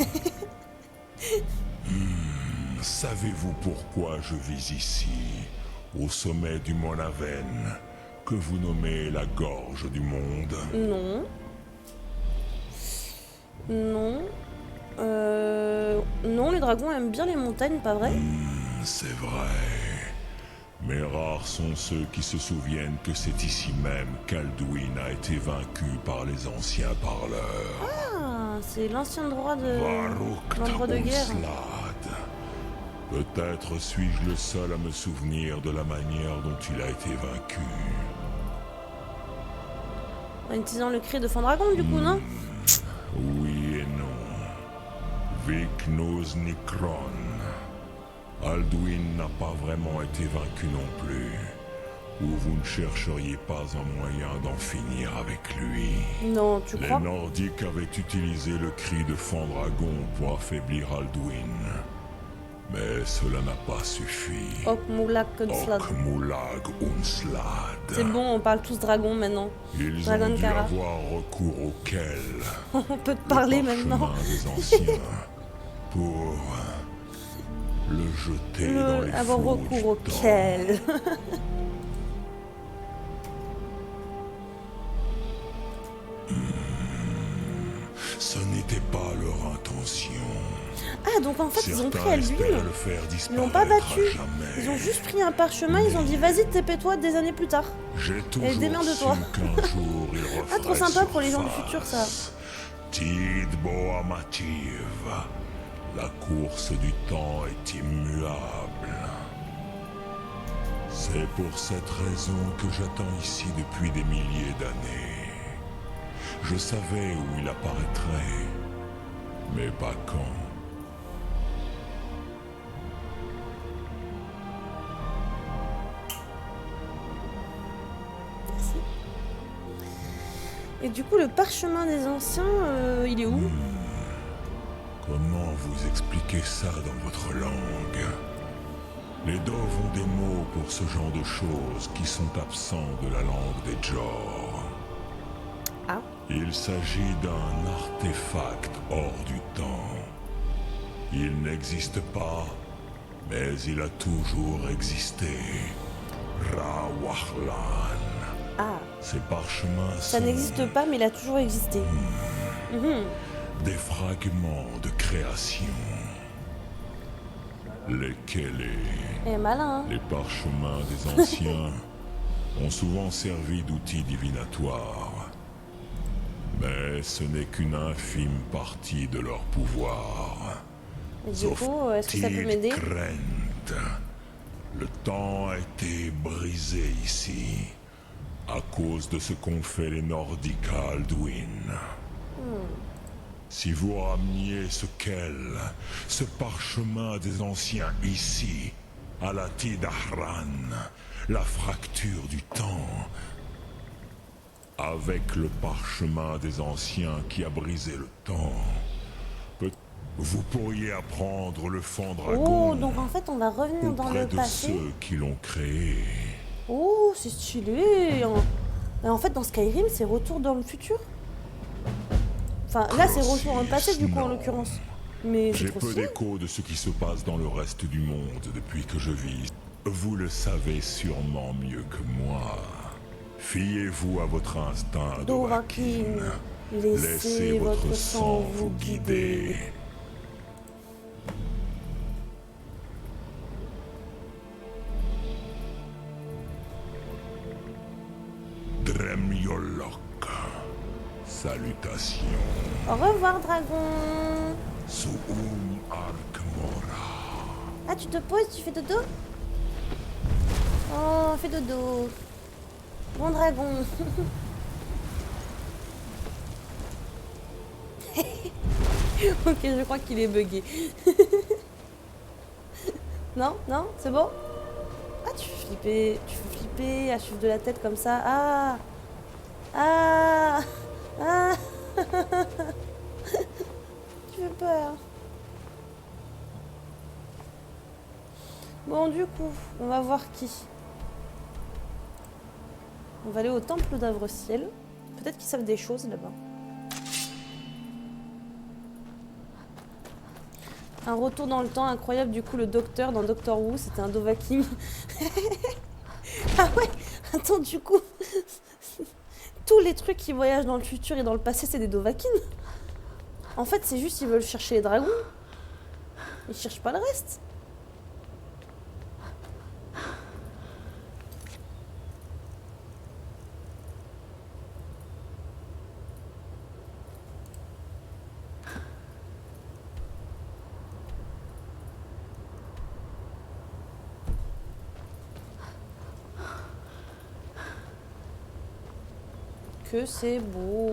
Speaker 8: Savez-vous pourquoi je vis ici, au sommet du Mont Aven, que vous nommez la gorge du monde?
Speaker 1: Non. Non. Non, les dragons aiment bien les montagnes, pas vrai?
Speaker 8: C'est vrai. Mais rares sont ceux qui se souviennent que c'est ici même qu'Alduin a été vaincu par les anciens parleurs.
Speaker 1: Ah, c'est l'ancien droit de...
Speaker 8: Varuk
Speaker 1: l'endroit de guerre.
Speaker 8: Tabonslad. Peut-être suis-je le seul à me souvenir de la manière dont il a été vaincu.
Speaker 1: En utilisant le cri de Fandragon, du coup, non?
Speaker 8: Oui et non. Viknus Nikron. Alduin n'a pas vraiment été vaincu non plus. Ou vous ne chercheriez pas un moyen d'en finir avec lui.
Speaker 1: Non, tu
Speaker 8: Les
Speaker 1: crois?
Speaker 8: Nordiques avaient utilisé le cri de Fandragon pour affaiblir Alduin. Mais cela n'a pas suffi.
Speaker 1: Okmulak Kunslad.
Speaker 8: Okmulag Unslad.
Speaker 1: C'est bon, on parle tous dragon maintenant.
Speaker 8: Ils
Speaker 1: Dragon
Speaker 8: ont dû
Speaker 1: Kara.
Speaker 8: avoir recours auquel
Speaker 1: On peut te parler maintenant.
Speaker 8: des anciens pour le jeter dans les
Speaker 1: Avoir
Speaker 8: flots
Speaker 1: recours
Speaker 8: du
Speaker 1: auquel.
Speaker 8: Ce n'était pas leur intention.
Speaker 1: Ah, donc en fait, ils ont pris
Speaker 8: Certains
Speaker 1: à lui.
Speaker 8: espèrent le faire
Speaker 1: Ils l'ont pas
Speaker 8: disparaître à
Speaker 1: battu.
Speaker 8: jamais.
Speaker 1: Ils ont juste pris un parchemin, ils ont dit vas-y, TP-toi des années plus tard.
Speaker 8: J'ai toujours su
Speaker 1: démerde-toi.
Speaker 8: qu'un jour il referait
Speaker 1: Ah, trop sympa pour les gens du
Speaker 8: surface.
Speaker 1: futur, ça.
Speaker 8: Tid Boamativ. La course du temps est immuable. C'est pour cette raison que j'attends ici depuis des milliers d'années. Je savais où il apparaîtrait, mais pas quand.
Speaker 1: Merci. Et du coup, le parchemin des anciens, il est où?
Speaker 8: Comment vous expliquer ça dans votre langue? Les Dov ont des mots pour ce genre de choses qui sont absents de la langue des Jor.
Speaker 1: Ah.
Speaker 8: Il s'agit d'un artefact hors du temps. Il n'existe pas, mais il a toujours existé. Rawahlan.
Speaker 1: Ah,
Speaker 8: Ces parchemins
Speaker 1: ça
Speaker 8: sont
Speaker 1: n'existe pas, mais il a toujours existé. Mhm.
Speaker 8: des fragments de création. Lesquels
Speaker 1: Eh, malin, hein.
Speaker 8: les parchemins des anciens ont souvent servi d'outils divinatoires. Mais ce n'est qu'une infime partie de leur pouvoir.
Speaker 1: Et du
Speaker 8: Sauf
Speaker 1: coup, est-ce que ça peut m'aider?
Speaker 8: Tidkrent. Le temps a été brisé ici, à cause de ce qu'ont fait les Nordiques à Alduin. Si vous rameniez ce parchemin des anciens ici, à la Tidahran, la fracture du temps, avec le parchemin des anciens qui a brisé le temps, vous pourriez apprendre le Fandragon
Speaker 1: Oh, donc en fait, on va revenir dans
Speaker 8: auprès
Speaker 1: le
Speaker 8: de
Speaker 1: passé.
Speaker 8: ceux qui l'ont créé.
Speaker 1: Oh, c'est stylé. Et en fait, dans Skyrim, c'est retour dans le futur. Enfin, là, c'est retour dans le passé, du coup, en
Speaker 8: Non.
Speaker 1: l'occurrence. Mais c'est
Speaker 8: J'ai
Speaker 1: trop
Speaker 8: peu
Speaker 1: stylé.
Speaker 8: d'écho de ce qui se passe dans le reste du monde depuis que je vis. Vous le savez sûrement mieux que moi. Fiez-vous à votre instinct,
Speaker 1: Dovahkiin,
Speaker 8: Dovahkiin.
Speaker 1: laissez votre sang vous guider.
Speaker 8: Dremyolok. Salutations.
Speaker 1: Au revoir, dragon.
Speaker 8: Suum Arkmora.
Speaker 1: Ah, tu te poses, tu fais dodo? Oh, fais dodo. Bon dragon. Ok, je crois qu'il est bugué. Non, non, c'est bon? Ah, tu fais flipper à suivre de la tête comme ça. Ah! Ah! Ah! Tu fais peur. Bon, du coup, on va voir qui. On va aller au temple d'Avre-Ciel. Peut-être qu'ils savent des choses là-bas. Un retour dans le temps incroyable, du coup, le docteur dans Doctor Who, c'était un Dovahkiin. Ah ouais. Attends, du coup, tous les trucs qui voyagent dans le futur et dans le passé, c'est des Dovahkiin. En fait, c'est juste ils veulent chercher les dragons. Ils cherchent pas le reste. Que c'est beau.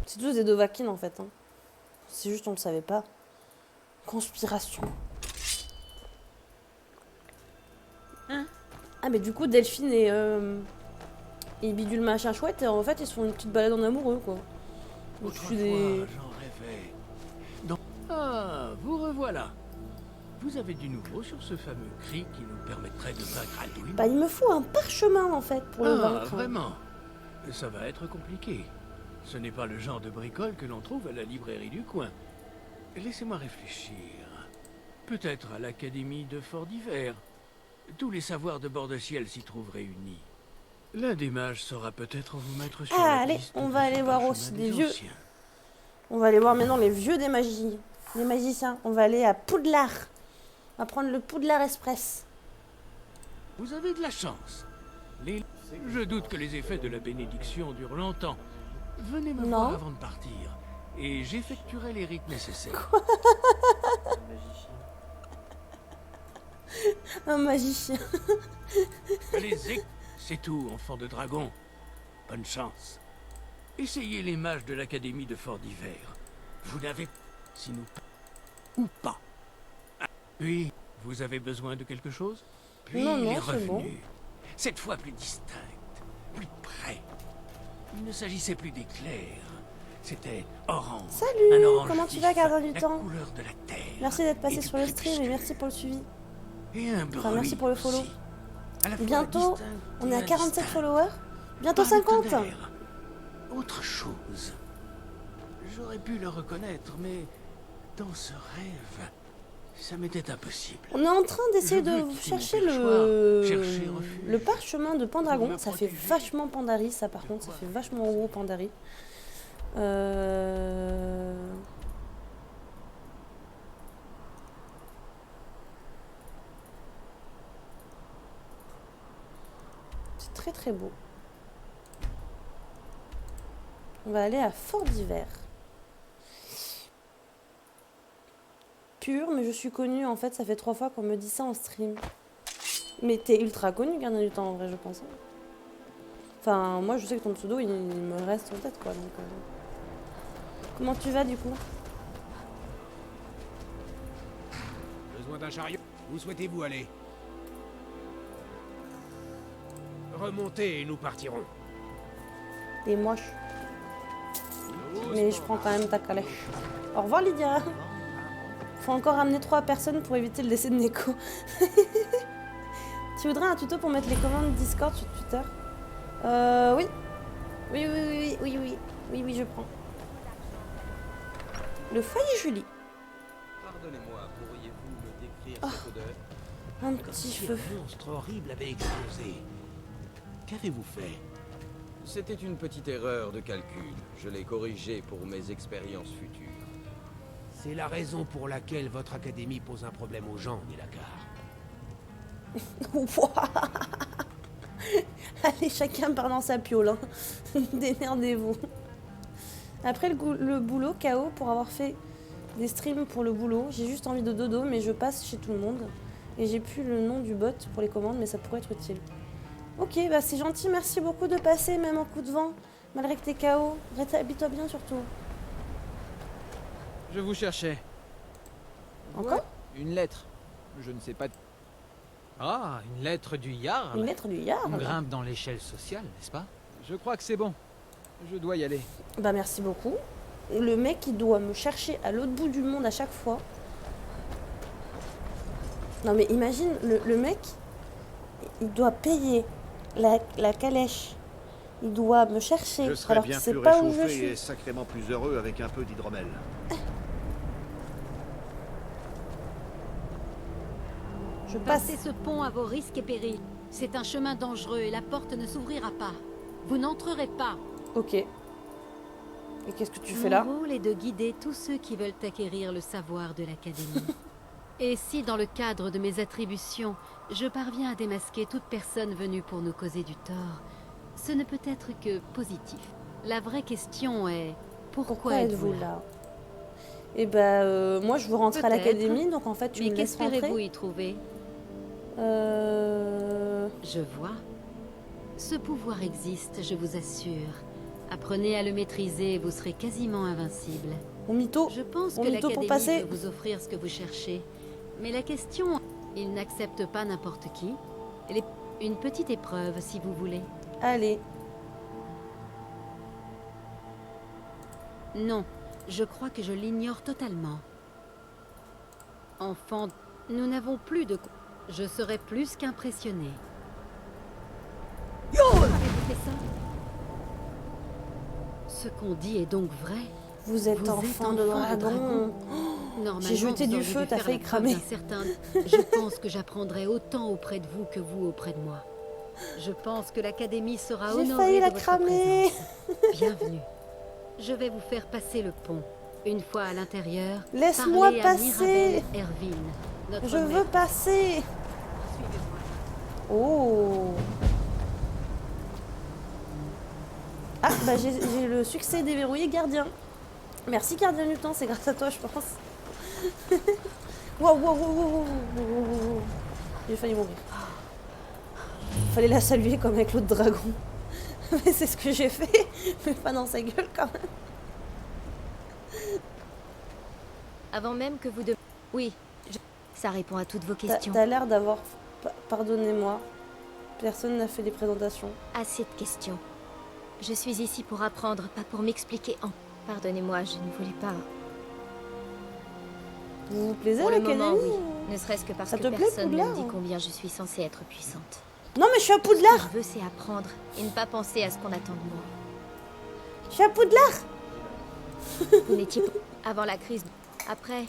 Speaker 1: C'est tous des Dovahkiin en fait. Hein. C'est juste on le savait pas. Conspiration.
Speaker 4: Hein?
Speaker 1: Ah mais du coup Delphine et Bidule machin chouette, en fait ils se font une petite balade en amoureux quoi. Au dessus
Speaker 6: Autrefois,
Speaker 1: des...
Speaker 6: j'en rêvais. Ah, vous revoilà. Vous avez du nouveau sur ce fameux cri qui nous permettrait de vaincre Alduin?
Speaker 1: Bah il me faut un parchemin en fait pour le
Speaker 6: Ah,
Speaker 1: vaincre.
Speaker 6: vraiment? Ça va être compliqué. Ce n'est pas le genre de bricole que l'on trouve à la librairie du coin. Laissez-moi réfléchir. Peut-être à l'Académie de Fort d'Hiver. Tous les savoirs de bord de ciel s'y trouvent réunis. L'un des mages saura peut-être vous mettre sur
Speaker 1: Ah,
Speaker 6: la
Speaker 1: allez,
Speaker 6: piste
Speaker 1: on
Speaker 6: de
Speaker 1: va
Speaker 6: ce
Speaker 1: aller voir
Speaker 6: parchemin
Speaker 1: aussi
Speaker 6: des
Speaker 1: des vieux.
Speaker 6: anciens.
Speaker 1: On va aller voir maintenant les vieux des magies. Les magiciens. On va aller à Poudlard. On va prendre le Poudlard Express.
Speaker 6: Vous avez de la chance. Je doute que les effets de la bénédiction durent longtemps. Venez me
Speaker 1: Non.
Speaker 6: voir avant de partir, et j'effectuerai les rites nécessaires.
Speaker 1: Un magicien.
Speaker 6: Allez-y, c'est tout, enfant de dragon. Bonne chance. Essayez les mages de l'Académie de Fort d'Hiver. Vous n'avez... si nous... ou pas. Ah, oui, vous avez besoin de quelque chose? Puis
Speaker 1: Non,
Speaker 6: il
Speaker 1: non,
Speaker 6: est
Speaker 1: c'est
Speaker 6: revenu.
Speaker 1: bon.
Speaker 6: Cette fois plus distincte, plus près. Il ne s'agissait plus d'éclairs. C'était orange.
Speaker 1: Salut,
Speaker 6: un orange
Speaker 1: comment tu
Speaker 6: vif,
Speaker 1: vas, gardien du
Speaker 6: la
Speaker 1: temps?
Speaker 6: couleur de la terre.
Speaker 1: Merci d'être
Speaker 6: et
Speaker 1: passé
Speaker 6: du
Speaker 1: sur le stream et
Speaker 6: crépuscule.
Speaker 1: merci pour le suivi.
Speaker 6: Et un bruit
Speaker 1: merci pour le follow.
Speaker 6: aussi. À la fois
Speaker 1: Bientôt,
Speaker 6: distinct
Speaker 1: on
Speaker 6: et
Speaker 1: est à 47
Speaker 6: indistinct.
Speaker 1: followers. Bientôt
Speaker 6: Par
Speaker 1: 50.
Speaker 6: le tonnerre. Autre chose. J'aurais pu le reconnaître, mais dans ce rêve, ça m'était impossible.
Speaker 1: On est en train d'essayer
Speaker 6: Je veux
Speaker 1: de
Speaker 6: quitter
Speaker 1: chercher
Speaker 6: mon perchoir, chercher
Speaker 1: le...
Speaker 6: refuge.
Speaker 1: le parchemin de Pendragon.
Speaker 6: Pour me
Speaker 1: Ça fait
Speaker 6: protéger.
Speaker 1: vachement Pandari, ça par contre. Ça fait vachement gros Pandari. C'est très très beau. On va aller à Fort d'Hiver. Pur, mais je suis connue. En fait, ça fait 3 fois qu'on me dit ça en stream. Mais t'es ultra connu, gardien du temps, en vrai, je pense. Enfin, moi, je sais que ton pseudo, il me reste en tête, quoi. Donc, comment tu vas, du coup?
Speaker 2: Besoin d'un chariot? Où souhaitez-vous aller? Remontez et nous partirons.
Speaker 1: T'es moche. Mais je prends quand même ta calèche. Au revoir, Lydia. Faut encore ramener 3 personnes pour éviter le décès de Neko. Tu voudrais un tuto pour mettre les commandes Discord sur Twitter? Oui. Oui, je prends. Le foyer Julie.
Speaker 3: Pardonnez-moi, pourriez-vous me décrire cette odeur?
Speaker 1: Un petit
Speaker 6: Si
Speaker 1: feu.
Speaker 6: un monstre horrible avait explosé. Qu'avez-vous fait?
Speaker 3: C'était une petite erreur de calcul. Je l'ai corrigée pour mes expériences futures.
Speaker 2: C'est la raison pour laquelle votre académie pose un problème aux gens, Nilakar.
Speaker 1: Ouah. Allez, chacun part dans sa piole. Hein. Démerdez-vous. Après le boulot, KO, pour avoir fait des streams pour le boulot, j'ai juste envie de dodo, mais je passe chez tout le monde. Et j'ai plus le nom du bot pour les commandes, mais ça pourrait être utile. Ok, bah c'est gentil, merci beaucoup de passer, même en coup de vent, malgré que t'es KO. Rétablis-toi bien surtout.
Speaker 3: Je vous cherchais.
Speaker 1: Encore?
Speaker 3: Une lettre. Je ne sais pas...
Speaker 9: Ah, une lettre du Jarl.
Speaker 1: Une lettre du Jarl.
Speaker 9: On grimpe dans l'échelle sociale, n'est-ce pas?
Speaker 3: Je crois que c'est bon. Je dois y aller.
Speaker 1: Bah merci beaucoup. Le mec, il doit me chercher à l'autre bout du monde à chaque fois. Non mais imagine, le mec, il doit payer la calèche. Il doit me chercher
Speaker 10: Je serais
Speaker 1: alors
Speaker 10: bien
Speaker 1: qu'il sait
Speaker 10: plus
Speaker 1: pas où je
Speaker 10: réchauffé
Speaker 1: suis.
Speaker 10: et sacrément plus heureux avec un peu d'hydromel.
Speaker 1: Je passe.
Speaker 11: Passez ce pont à vos risques et périls. C'est un chemin dangereux et la porte ne s'ouvrira pas. Vous n'entrerez pas.
Speaker 1: Ok. Et qu'est-ce que tu fais là?
Speaker 11: Mon rôle est de guider tous ceux qui veulent acquérir le savoir de l'Académie. Et si, dans le cadre de mes attributions, je parviens à démasquer toute personne venue pour nous causer du tort, ce ne peut être que positif. La vraie question est, pourquoi êtes-vous là?
Speaker 1: Eh ben, moi je veux rentrer à
Speaker 11: Peut-être.
Speaker 1: l'académie, donc en fait tu
Speaker 11: Mais
Speaker 1: me laisses
Speaker 11: qu'espérez-vous
Speaker 1: rentrer.
Speaker 11: y trouver? Je vois. Ce pouvoir existe, je vous assure. Apprenez à le maîtriser et vous serez quasiment invincible.
Speaker 1: Mon mytho.
Speaker 11: Je pense
Speaker 1: Mon
Speaker 11: que
Speaker 1: mytho pour
Speaker 11: l'Académie
Speaker 1: passer.
Speaker 11: peut vous offrir ce que vous cherchez. Mais la question, il n'accepte pas n'importe qui. Elle est une petite épreuve, si vous voulez.
Speaker 1: Allez.
Speaker 11: Non, je crois que je l'ignore totalement. Enfant, nous n'avons plus de... Je serais plus qu'impressionné. Avez-vous fait ça? Ce qu'on dit est donc vrai.
Speaker 1: Vous êtes enfant de dragon.
Speaker 11: Normalement,
Speaker 1: J'ai jeté
Speaker 11: vous
Speaker 1: du
Speaker 11: auriez
Speaker 1: feu,
Speaker 11: dû
Speaker 1: t'as
Speaker 11: faire
Speaker 1: failli
Speaker 11: la preuve
Speaker 1: cramer.
Speaker 11: d'un certain... Je pense que j'apprendrai autant auprès de vous que vous auprès de moi. Je pense que l'Académie sera
Speaker 1: J'ai
Speaker 11: honorée
Speaker 1: failli
Speaker 11: de
Speaker 1: la
Speaker 11: votre
Speaker 1: cramer.
Speaker 11: présence. Bienvenue. Je vais vous faire passer le pont. Une fois à l'intérieur,
Speaker 1: Laisse-moi
Speaker 11: parlez à
Speaker 1: passer.
Speaker 11: Mirabel Ervine, notre
Speaker 1: Je veux
Speaker 11: maître.
Speaker 1: passer. Oh. Ah, bah j'ai le succès déverrouillé gardien. Merci gardien du temps, c'est grâce à toi, je pense. Wow, wow, wow, wow, wow, wow, wow. J'ai failli mourir. Fallait la saluer comme avec l'autre dragon. Mais c'est ce que j'ai fait. Mais pas dans sa gueule quand même.
Speaker 12: Avant même que vous de... Oui, ça répond à toutes vos questions.
Speaker 1: T'as l'air d'avoir... Pardonnez-moi. Personne n'a fait les présentations.
Speaker 12: Assez de questions. Je suis ici pour apprendre, pas pour m'expliquer en... Pardonnez-moi, je ne voulais pas...
Speaker 1: Vous vous plaisez
Speaker 12: Pour
Speaker 1: à
Speaker 12: le moment,
Speaker 1: l'académie
Speaker 12: oui. Ne serait-ce que parce
Speaker 1: Ça
Speaker 12: que
Speaker 1: te plaît,
Speaker 12: personne ne me
Speaker 1: Poudlard
Speaker 12: dit combien je suis censée être puissante.
Speaker 1: Non mais je suis à
Speaker 12: Ce que
Speaker 1: Poudlard.
Speaker 12: je veux, c'est apprendre et ne pas penser à ce qu'on attend de moi.
Speaker 1: Je suis à Poudlard.
Speaker 12: Vous n'étiez pas... Avant la crise... Après,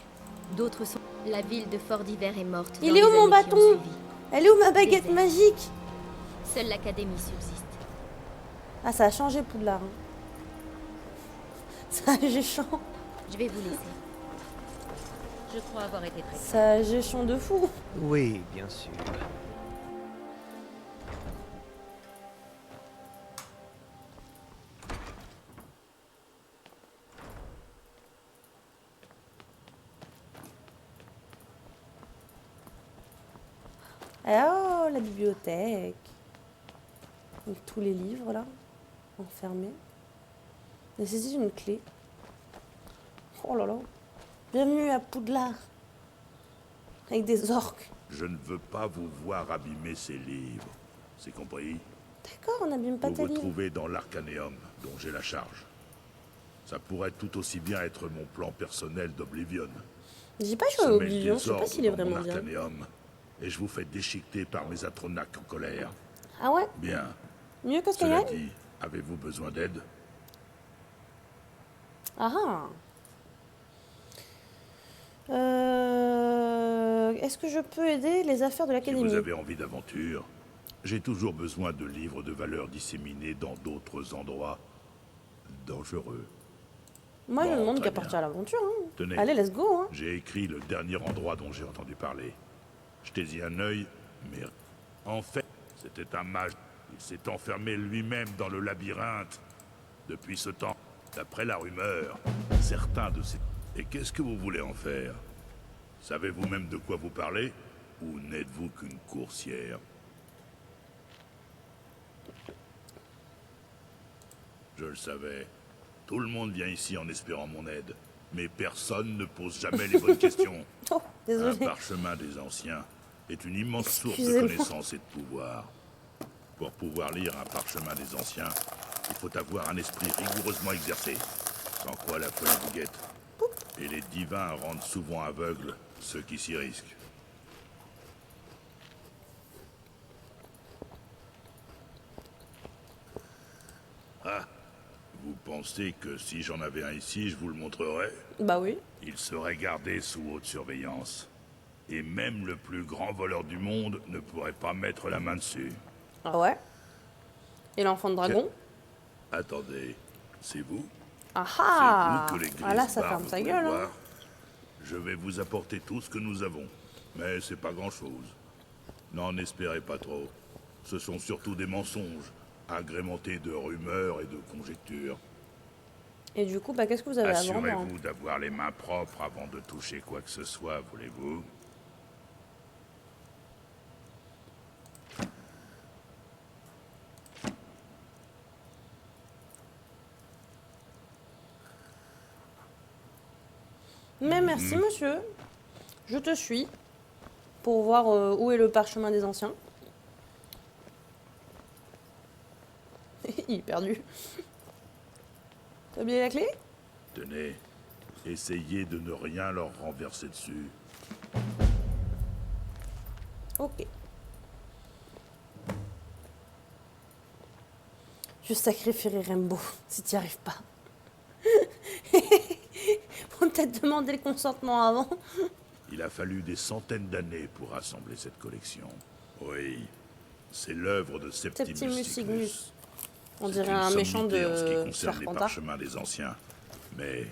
Speaker 12: d'autres sont... La ville de Fort d'Hiver est morte.
Speaker 1: Il
Speaker 12: dans
Speaker 1: est où
Speaker 12: les
Speaker 1: mon
Speaker 12: années qui ont
Speaker 1: bâton?
Speaker 12: suivi.
Speaker 1: Elle est où ma baguette
Speaker 12: Désert.
Speaker 1: magique?
Speaker 12: Seule l'Académie subsiste.
Speaker 1: Ah, ça a changé Poudlard. Hein. Ça a géchant.
Speaker 12: Je vais vous laisser.
Speaker 4: Je crois avoir été très...
Speaker 1: Ça a géchant de fou.
Speaker 9: Oui, bien sûr.
Speaker 1: Oh, la bibliothèque. Avec tous les livres là, enfermés. Nécessite une clé. Oh là là. Bienvenue à Poudlard. Avec des orques.
Speaker 8: Je ne veux pas vous voir abîmer ces livres. C'est compris?
Speaker 1: D'accord, on n'abîme pas
Speaker 8: Vous
Speaker 1: tes
Speaker 8: vous
Speaker 1: livres.
Speaker 8: trouvez dans l'Arcanéum, dont j'ai la charge. Ça pourrait tout aussi bien être mon plan personnel d'Oblivion.
Speaker 1: J'ai pas joué à
Speaker 8: Semez le
Speaker 1: Oblivion, je sais pas
Speaker 8: désordre
Speaker 1: s'il est
Speaker 8: dans mon
Speaker 1: vraiment bien.
Speaker 8: Arcanéum, et je vous fais déchiqueter par mes Atronaques en colère.
Speaker 1: Ah ouais?
Speaker 8: Bien.
Speaker 1: Mieux que
Speaker 8: Cela
Speaker 1: Skyrim?
Speaker 8: dit, avez-vous besoin d'aide?
Speaker 1: Ah ah. Est-ce que je peux aider les affaires de
Speaker 8: Si
Speaker 1: l'académie?
Speaker 8: vous avez envie d'aventure, j'ai toujours besoin de livres de valeur disséminés dans d'autres endroits dangereux.
Speaker 1: Moi, je
Speaker 8: Bon,
Speaker 1: ne demande
Speaker 8: très
Speaker 1: qu'à
Speaker 8: bien.
Speaker 1: partir à l'aventure. Hein.
Speaker 8: Tenez.
Speaker 1: Allez, let's go. Hein.
Speaker 8: J'ai écrit le dernier endroit dont j'ai entendu parler. Jetez-y un œil, mais en fait, c'était un mage. Il s'est enfermé lui-même dans le labyrinthe. Depuis ce temps, d'après la rumeur, certains de ces... Et qu'est-ce que vous voulez en faire? Savez-vous même de quoi vous parlez? Ou n'êtes-vous qu'une coursière? Je le savais. Tout le monde vient ici en espérant mon aide. Mais personne ne pose jamais les bonnes questions.
Speaker 1: Oh,
Speaker 8: Un
Speaker 1: désolé.
Speaker 8: parchemin des anciens est une immense source de
Speaker 1: Excusez-moi.
Speaker 8: connaissances et de pouvoir. Pour pouvoir lire un parchemin des anciens, il faut avoir un esprit rigoureusement exercé. Sans quoi la folie vous guette. Et les divins rendent souvent aveugles ceux qui s'y risquent. Ah, vous pensez que si j'en avais un ici, je vous le montrerais?
Speaker 1: Bah oui.
Speaker 8: Il serait gardé sous haute surveillance. Et même le plus grand voleur du monde ne pourrait pas mettre la main dessus.
Speaker 1: Ah ouais. Et l'enfant de dragon?
Speaker 8: Attendez, c'est vous?
Speaker 1: Ah ah.
Speaker 8: C'est vous que les
Speaker 1: Ah là,
Speaker 8: grises
Speaker 1: ça
Speaker 8: barbes
Speaker 1: ferme sa
Speaker 8: voulaient
Speaker 1: gueule. Hein.
Speaker 8: voir? Je vais vous apporter tout ce que nous avons. Mais c'est pas grand-chose. N'en espérez pas trop. Ce sont surtout des mensonges, agrémentés de rumeurs et de conjectures.
Speaker 1: Et du coup, bah, qu'est-ce que vous avez à vendre? Hein?
Speaker 8: Assurez-vous d'avoir les mains propres avant de toucher quoi que ce soit, voulez-vous?
Speaker 1: Mais merci, monsieur. Je te suis. Pour voir où est le parchemin des anciens. Il est perdu. T'as oublié la clé?
Speaker 8: Tenez, essayez de ne rien leur renverser dessus.
Speaker 1: Ok. Je sacrifierai Rainbow si t'y arrives pas. Faut peut-être demander le consentement avant.
Speaker 8: Il a fallu des centaines d'années pour rassembler cette collection. Oui, C'est l'œuvre de Septimus
Speaker 1: Septimus
Speaker 8: Signus.
Speaker 1: Signus. On
Speaker 8: C'est
Speaker 1: dirait
Speaker 8: une
Speaker 1: un méchant
Speaker 8: sommité en ce qui
Speaker 1: de
Speaker 8: concerne les
Speaker 1: Serpentard.
Speaker 8: parchemins des anciens. Mais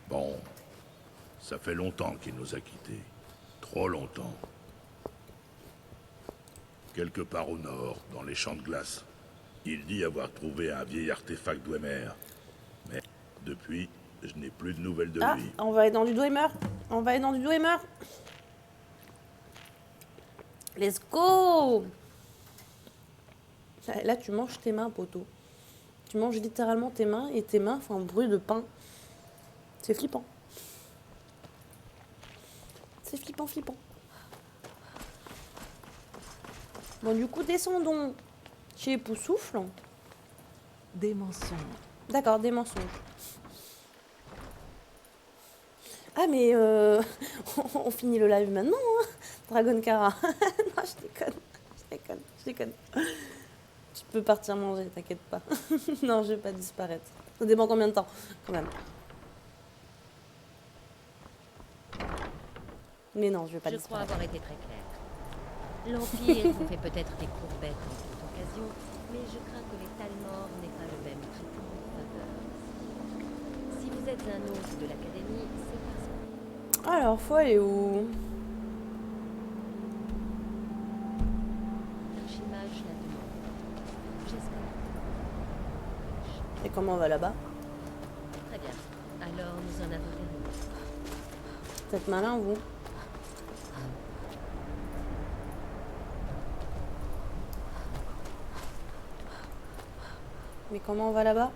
Speaker 8: bon, ça fait longtemps qu'il nous a quittés. Trop longtemps. Quelque part au nord, dans les champs de glace. Il dit avoir trouvé un vieil artefact Dwemer. Mais depuis, je n'ai plus de nouvelles de
Speaker 1: Ah,
Speaker 8: lui.
Speaker 1: on va aller dans du Dwemer. On va aller dans du Dwemer. Let's go! Là, tu manges tes mains, poteau. Tu manges littéralement tes mains et tes mains font un bruit de pain. C'est flippant. C'est flippant, flippant. Bon, du coup, descendons chez Poussoufle.
Speaker 13: Des mensonges.
Speaker 1: D'accord, des mensonges. Ah, mais on finit le live maintenant, hein, Dragon Kara. Non, je déconne. Je déconne. Je déconne. Tu peux partir manger, t'inquiète pas. Non, je vais pas disparaître. Ça dépend combien de temps, quand même. Mais non, je vais pas
Speaker 4: Je crois
Speaker 1: disparaître.
Speaker 4: avoir été très claire. L'Empire vous fait peut-être des courbettes en cette occasion, mais je crains que les Talmor n'aient pas le même traitement de faveur. Si vous êtes un hôte de l'Académie, c'est parce que...
Speaker 1: Alors, faut aller où?
Speaker 4: L'archimage la demande. J'espère.
Speaker 1: Et comment on va là-bas?
Speaker 4: Très bien. Alors nous en avons terminé.
Speaker 1: Vous êtes malin, vous? Mais comment on va là-bas?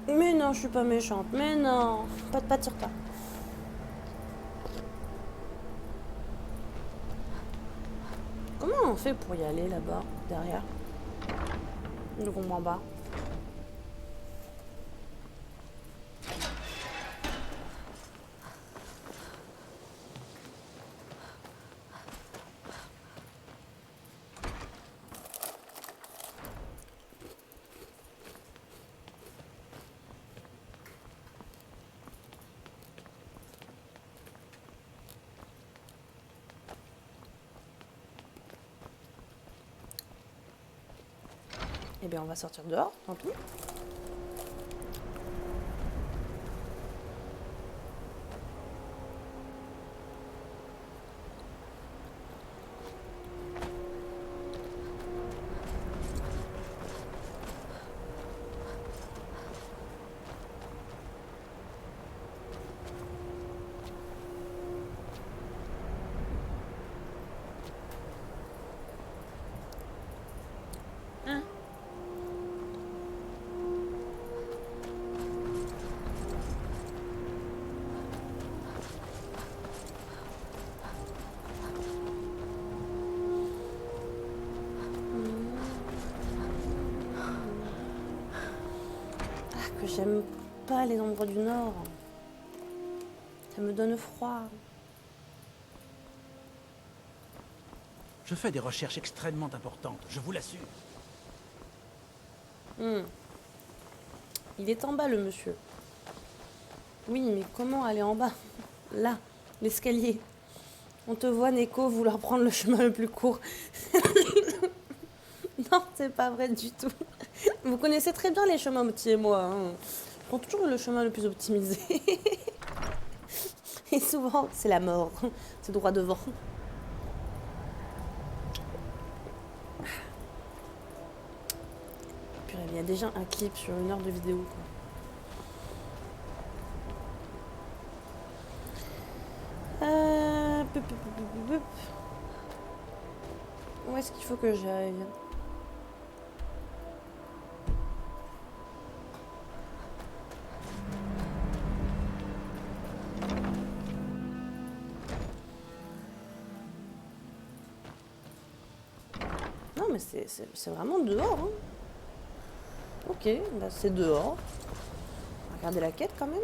Speaker 1: Mais non, je suis pas méchante. Mais non, pas de pas sur pas. Comment on fait pour y aller là-bas, derrière? Je comprends pas. Eh bien, on va sortir dehors, tant pis.
Speaker 4: Hein?
Speaker 1: Ah, que j'aime pas les ombres du Nord. Ça me donne froid.
Speaker 6: Je fais des recherches extrêmement importantes, je vous l'assure.
Speaker 1: Il est en bas, le monsieur. Oui, mais comment aller en bas? Là, l'escalier. On te voit, Neko, vouloir prendre le chemin le plus court. Non, c'est pas vrai du tout. Vous connaissez très bien les chemins, Petit et moi. Hein. Je prends toujours le chemin le plus optimisé. Et souvent, c'est la mort. C'est droit devant. Purée, il y a déjà un clip sur 1 heure de vidéo, quoi. Où est-ce qu'il faut que j'aille? Non, mais c'est vraiment dehors. Hein. Ok, bah c'est dehors. On va regarder la quête quand même.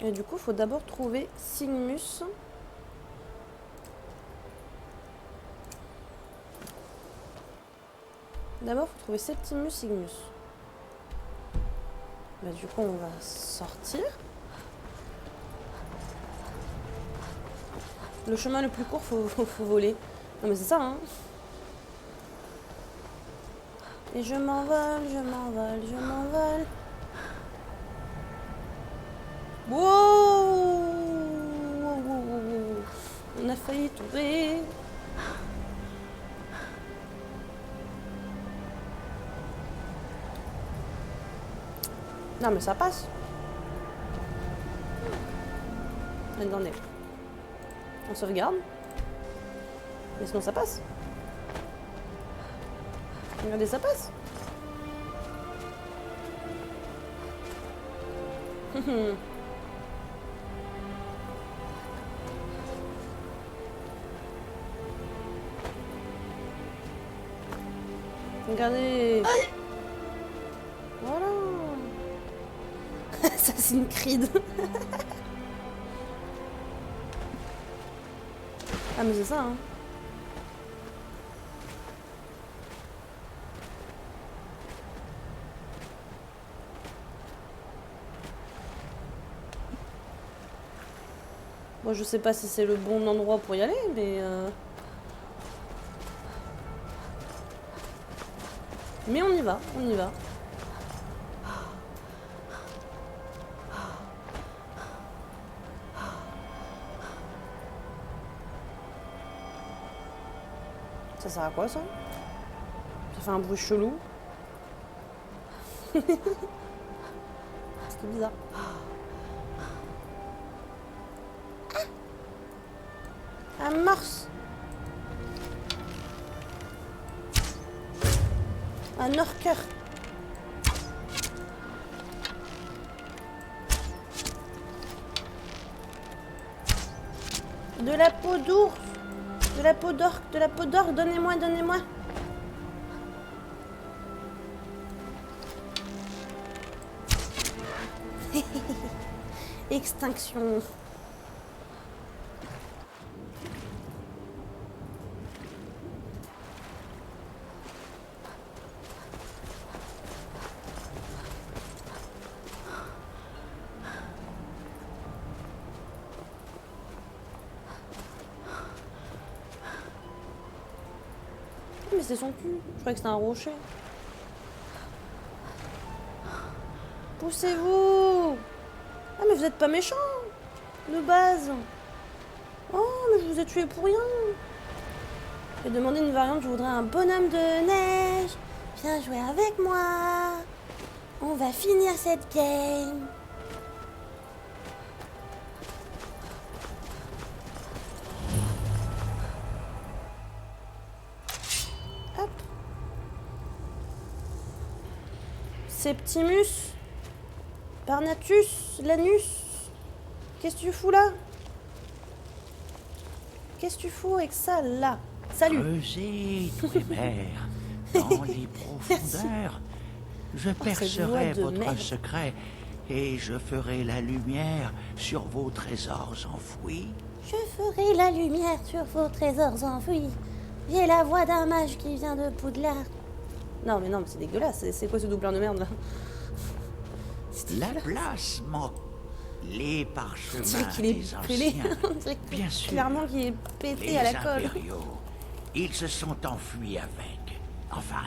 Speaker 1: Et du coup, faut d'abord trouver Sigmus. D'abord, faut trouver Septimus Sigmus. Bah, du coup, on va sortir. Le chemin le plus court, faut voler. Non, mais c'est ça, hein. Et je m'envole, je m'envole, je m'envole. Wow! On a failli tomber. Non, mais ça passe. Attendez. On sauvegarde. Mais sinon, ça passe. Regardez, ça passe. Regardez. Voilà. Assassin's Creed. Ah mais c'est ça, hein. Bon, je sais pas si c'est le bon endroit pour y aller, mais mais on y va, on y va. Ça sert à quoi, ça? Ça fait un bruit chelou. C'est bizarre. Amorce. Un orqueur. De la peau d'ours. De la peau d'orque. De la peau d'orque. Donnez-moi, donnez-moi. Extinction. Mais c'est son cul. Je croyais que c'était un rocher. Poussez-vous. Ah mais vous êtes pas méchant de base. Oh mais je vous ai tué pour rien. J'ai demandé une variante, je voudrais un bonhomme de neige. Viens jouer avec moi. On va finir cette game. Hop. Septimus. Parnatus, Lanus. Qu'est-ce que tu fous là? Qu'est-ce que tu fous avec ça là? Salut.
Speaker 5: Creusez, mère, dans les profondeurs. Je percerai votre secret et je ferai la lumière sur vos trésors enfouis.
Speaker 1: Je ferai la lumière sur vos trésors enfouis. J'ai la voix d'un mage qui vient de Poudlard. Non mais c'est dégueulasse. C'est quoi ce doubleur de merde là?
Speaker 5: La place manque. Les parchemins
Speaker 1: qu'il est
Speaker 5: des
Speaker 1: pelé.
Speaker 5: anciens, bien sûr.
Speaker 1: Clairement qu'il est pété
Speaker 5: Les
Speaker 1: à la colle.
Speaker 5: impériaux, ils se sont enfuis avec. Enfin,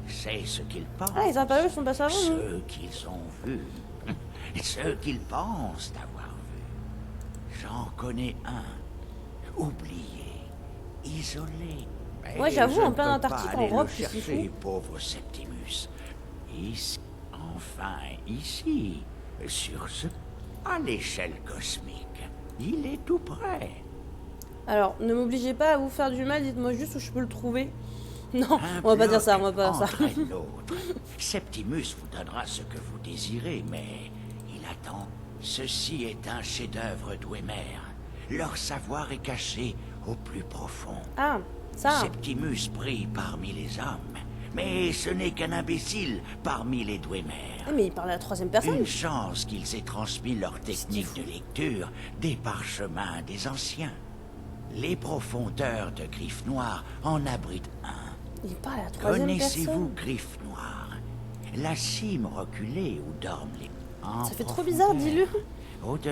Speaker 5: c'est ce qu'ils pensent.
Speaker 1: Ah, les impériaux sont passés avant nous.
Speaker 5: Ceux qu'ils ont vus. Ceux qu'ils pensent avoir vus. J'en connais un. Oublié. Isolé. Mais
Speaker 1: ouais, j'avoue, en
Speaker 5: je
Speaker 1: plein
Speaker 5: ne peux
Speaker 1: Antarctique,
Speaker 5: pas
Speaker 1: en
Speaker 5: aller
Speaker 1: robe,
Speaker 5: le
Speaker 1: qu'est-ce qu'il
Speaker 5: chercher,
Speaker 1: fout?
Speaker 5: pauvre Septimus. Ici. Enfin, ici. Sur ce... à l'échelle cosmique. Il est tout près.
Speaker 1: Alors, ne m'obligez pas à vous faire du mal, dites-moi juste où je peux le trouver. Non, on va pas dire ça, on va pas dire ça.
Speaker 5: Septimus vous donnera ce que vous désirez, mais il attend. Ceci est un chef-d'œuvre d'Ouémer. Leur savoir est caché au plus profond.
Speaker 1: Ah, ça.
Speaker 5: Septimus brille parmi les hommes, Mais ce n'est qu'un imbécile parmi les Dwemer.
Speaker 1: Ah, mais il parle à la troisième personne.
Speaker 5: Une chance qu'ils aient transmis leur technique de lecture des parchemins des anciens. Les profondeurs de Griffe Noire en abritent un.
Speaker 1: Il parle à la troisième
Speaker 5: Connaissez-vous
Speaker 1: personne.
Speaker 5: Griffe Noire? La cime reculée où dorment les...
Speaker 1: Ça fait trop bizarre, dis-le.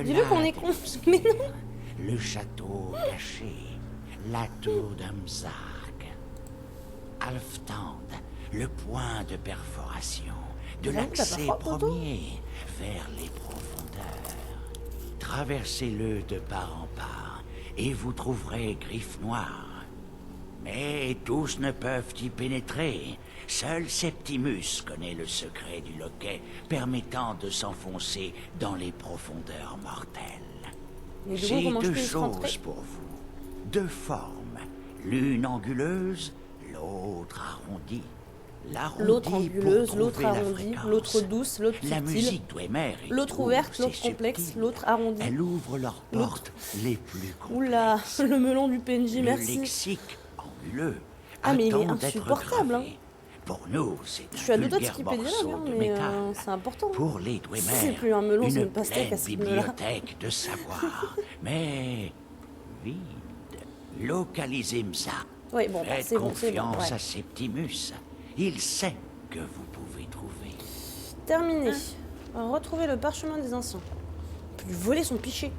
Speaker 1: Dis-le qu'on est con. Mais non.
Speaker 5: Le château caché, la tour d'Amzarg. Alftand, le point de perforation, de l'accès premier vers les profondeurs. Traversez-le de part en part, et vous trouverez Griffe Noire. Mais tous ne peuvent y pénétrer. Seul Septimus connaît le secret du loquet permettant de s'enfoncer dans les profondeurs mortelles. J'ai deux choses pour vous. Deux formes. L'une anguleuse, l'autre arrondie.
Speaker 1: L'autre anguleuse, l'autre arrondie, l'autre douce, l'autre
Speaker 5: La
Speaker 1: subtile.
Speaker 5: musique Dwemer est
Speaker 1: L'autre ouverte, l'autre complexe, l'autre arrondie.
Speaker 5: Elle ouvre leurs portes les plus complexes.
Speaker 1: Oula, le melon du PNJ,
Speaker 5: Le
Speaker 1: merci.
Speaker 5: lexique anguleux
Speaker 1: Ah mais il est
Speaker 5: attend d'être
Speaker 1: insupportable. Hein.
Speaker 5: gravé. Pour nous, c'est
Speaker 1: Je suis à
Speaker 5: un
Speaker 1: deux doigts de
Speaker 5: vulgaire
Speaker 1: skipper
Speaker 5: morceau
Speaker 1: dialogue,
Speaker 5: de
Speaker 1: mais
Speaker 5: métal.
Speaker 1: c'est important.
Speaker 5: Pour les Dwemer,
Speaker 1: C'est plus un melon, c'est
Speaker 5: une
Speaker 1: une pastèque à
Speaker 5: pleine
Speaker 1: ce niveau-là.
Speaker 5: bibliothèque de savoir, mais vide. Localisez Mza.
Speaker 1: Oui, bon, bah,
Speaker 5: Faites
Speaker 1: c'est bon, c'est bon.
Speaker 5: confiance
Speaker 1: Ouais.
Speaker 5: à Septimus. Il sait que vous pouvez trouver.
Speaker 1: Terminé. On va retrouver le parchemin des anciens. On peut lui voler son pichet.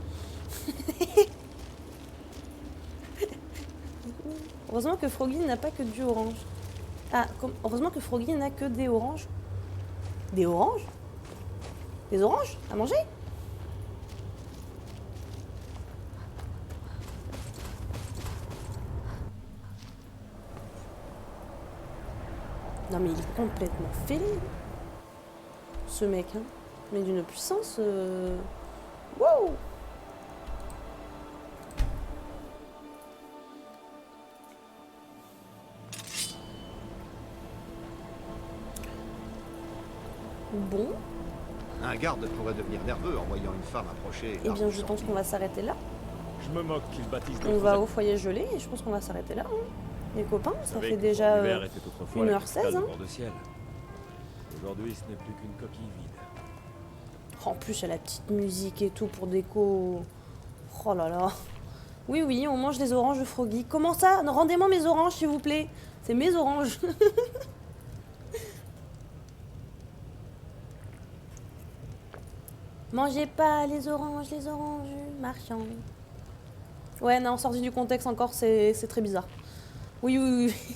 Speaker 1: Heureusement que Froggy n'a pas que du orange. Ah, heureusement que Froggy n'a que des oranges. Des oranges? Des oranges à manger? Non mais il est complètement fêlé, ce mec, hein. Mais d'une puissance... Wow. Bon,
Speaker 10: Un garde pourrait devenir nerveux en voyant une femme approcher.
Speaker 1: eh bien je pense qu'on va s'arrêter là.
Speaker 14: Je me moque qu'ils baptisent
Speaker 1: On va au foyer gelé et je pense qu'on va s'arrêter là. Hein. Les copains, ça fait déjà 1h16. Hein.
Speaker 14: de ciel. Aujourd'hui, ce n'est plus qu'une coquille vide.
Speaker 1: En plus, il y a la petite musique et tout pour déco. Oh là là. Oui, oui, on mange des oranges de Froggy. Comment ça? Rendez-moi mes oranges, s'il vous plaît. C'est mes oranges. Mangez pas les oranges, marchands. Ouais, non, sorti du contexte encore, c'est très bizarre. Oui, oui, oui.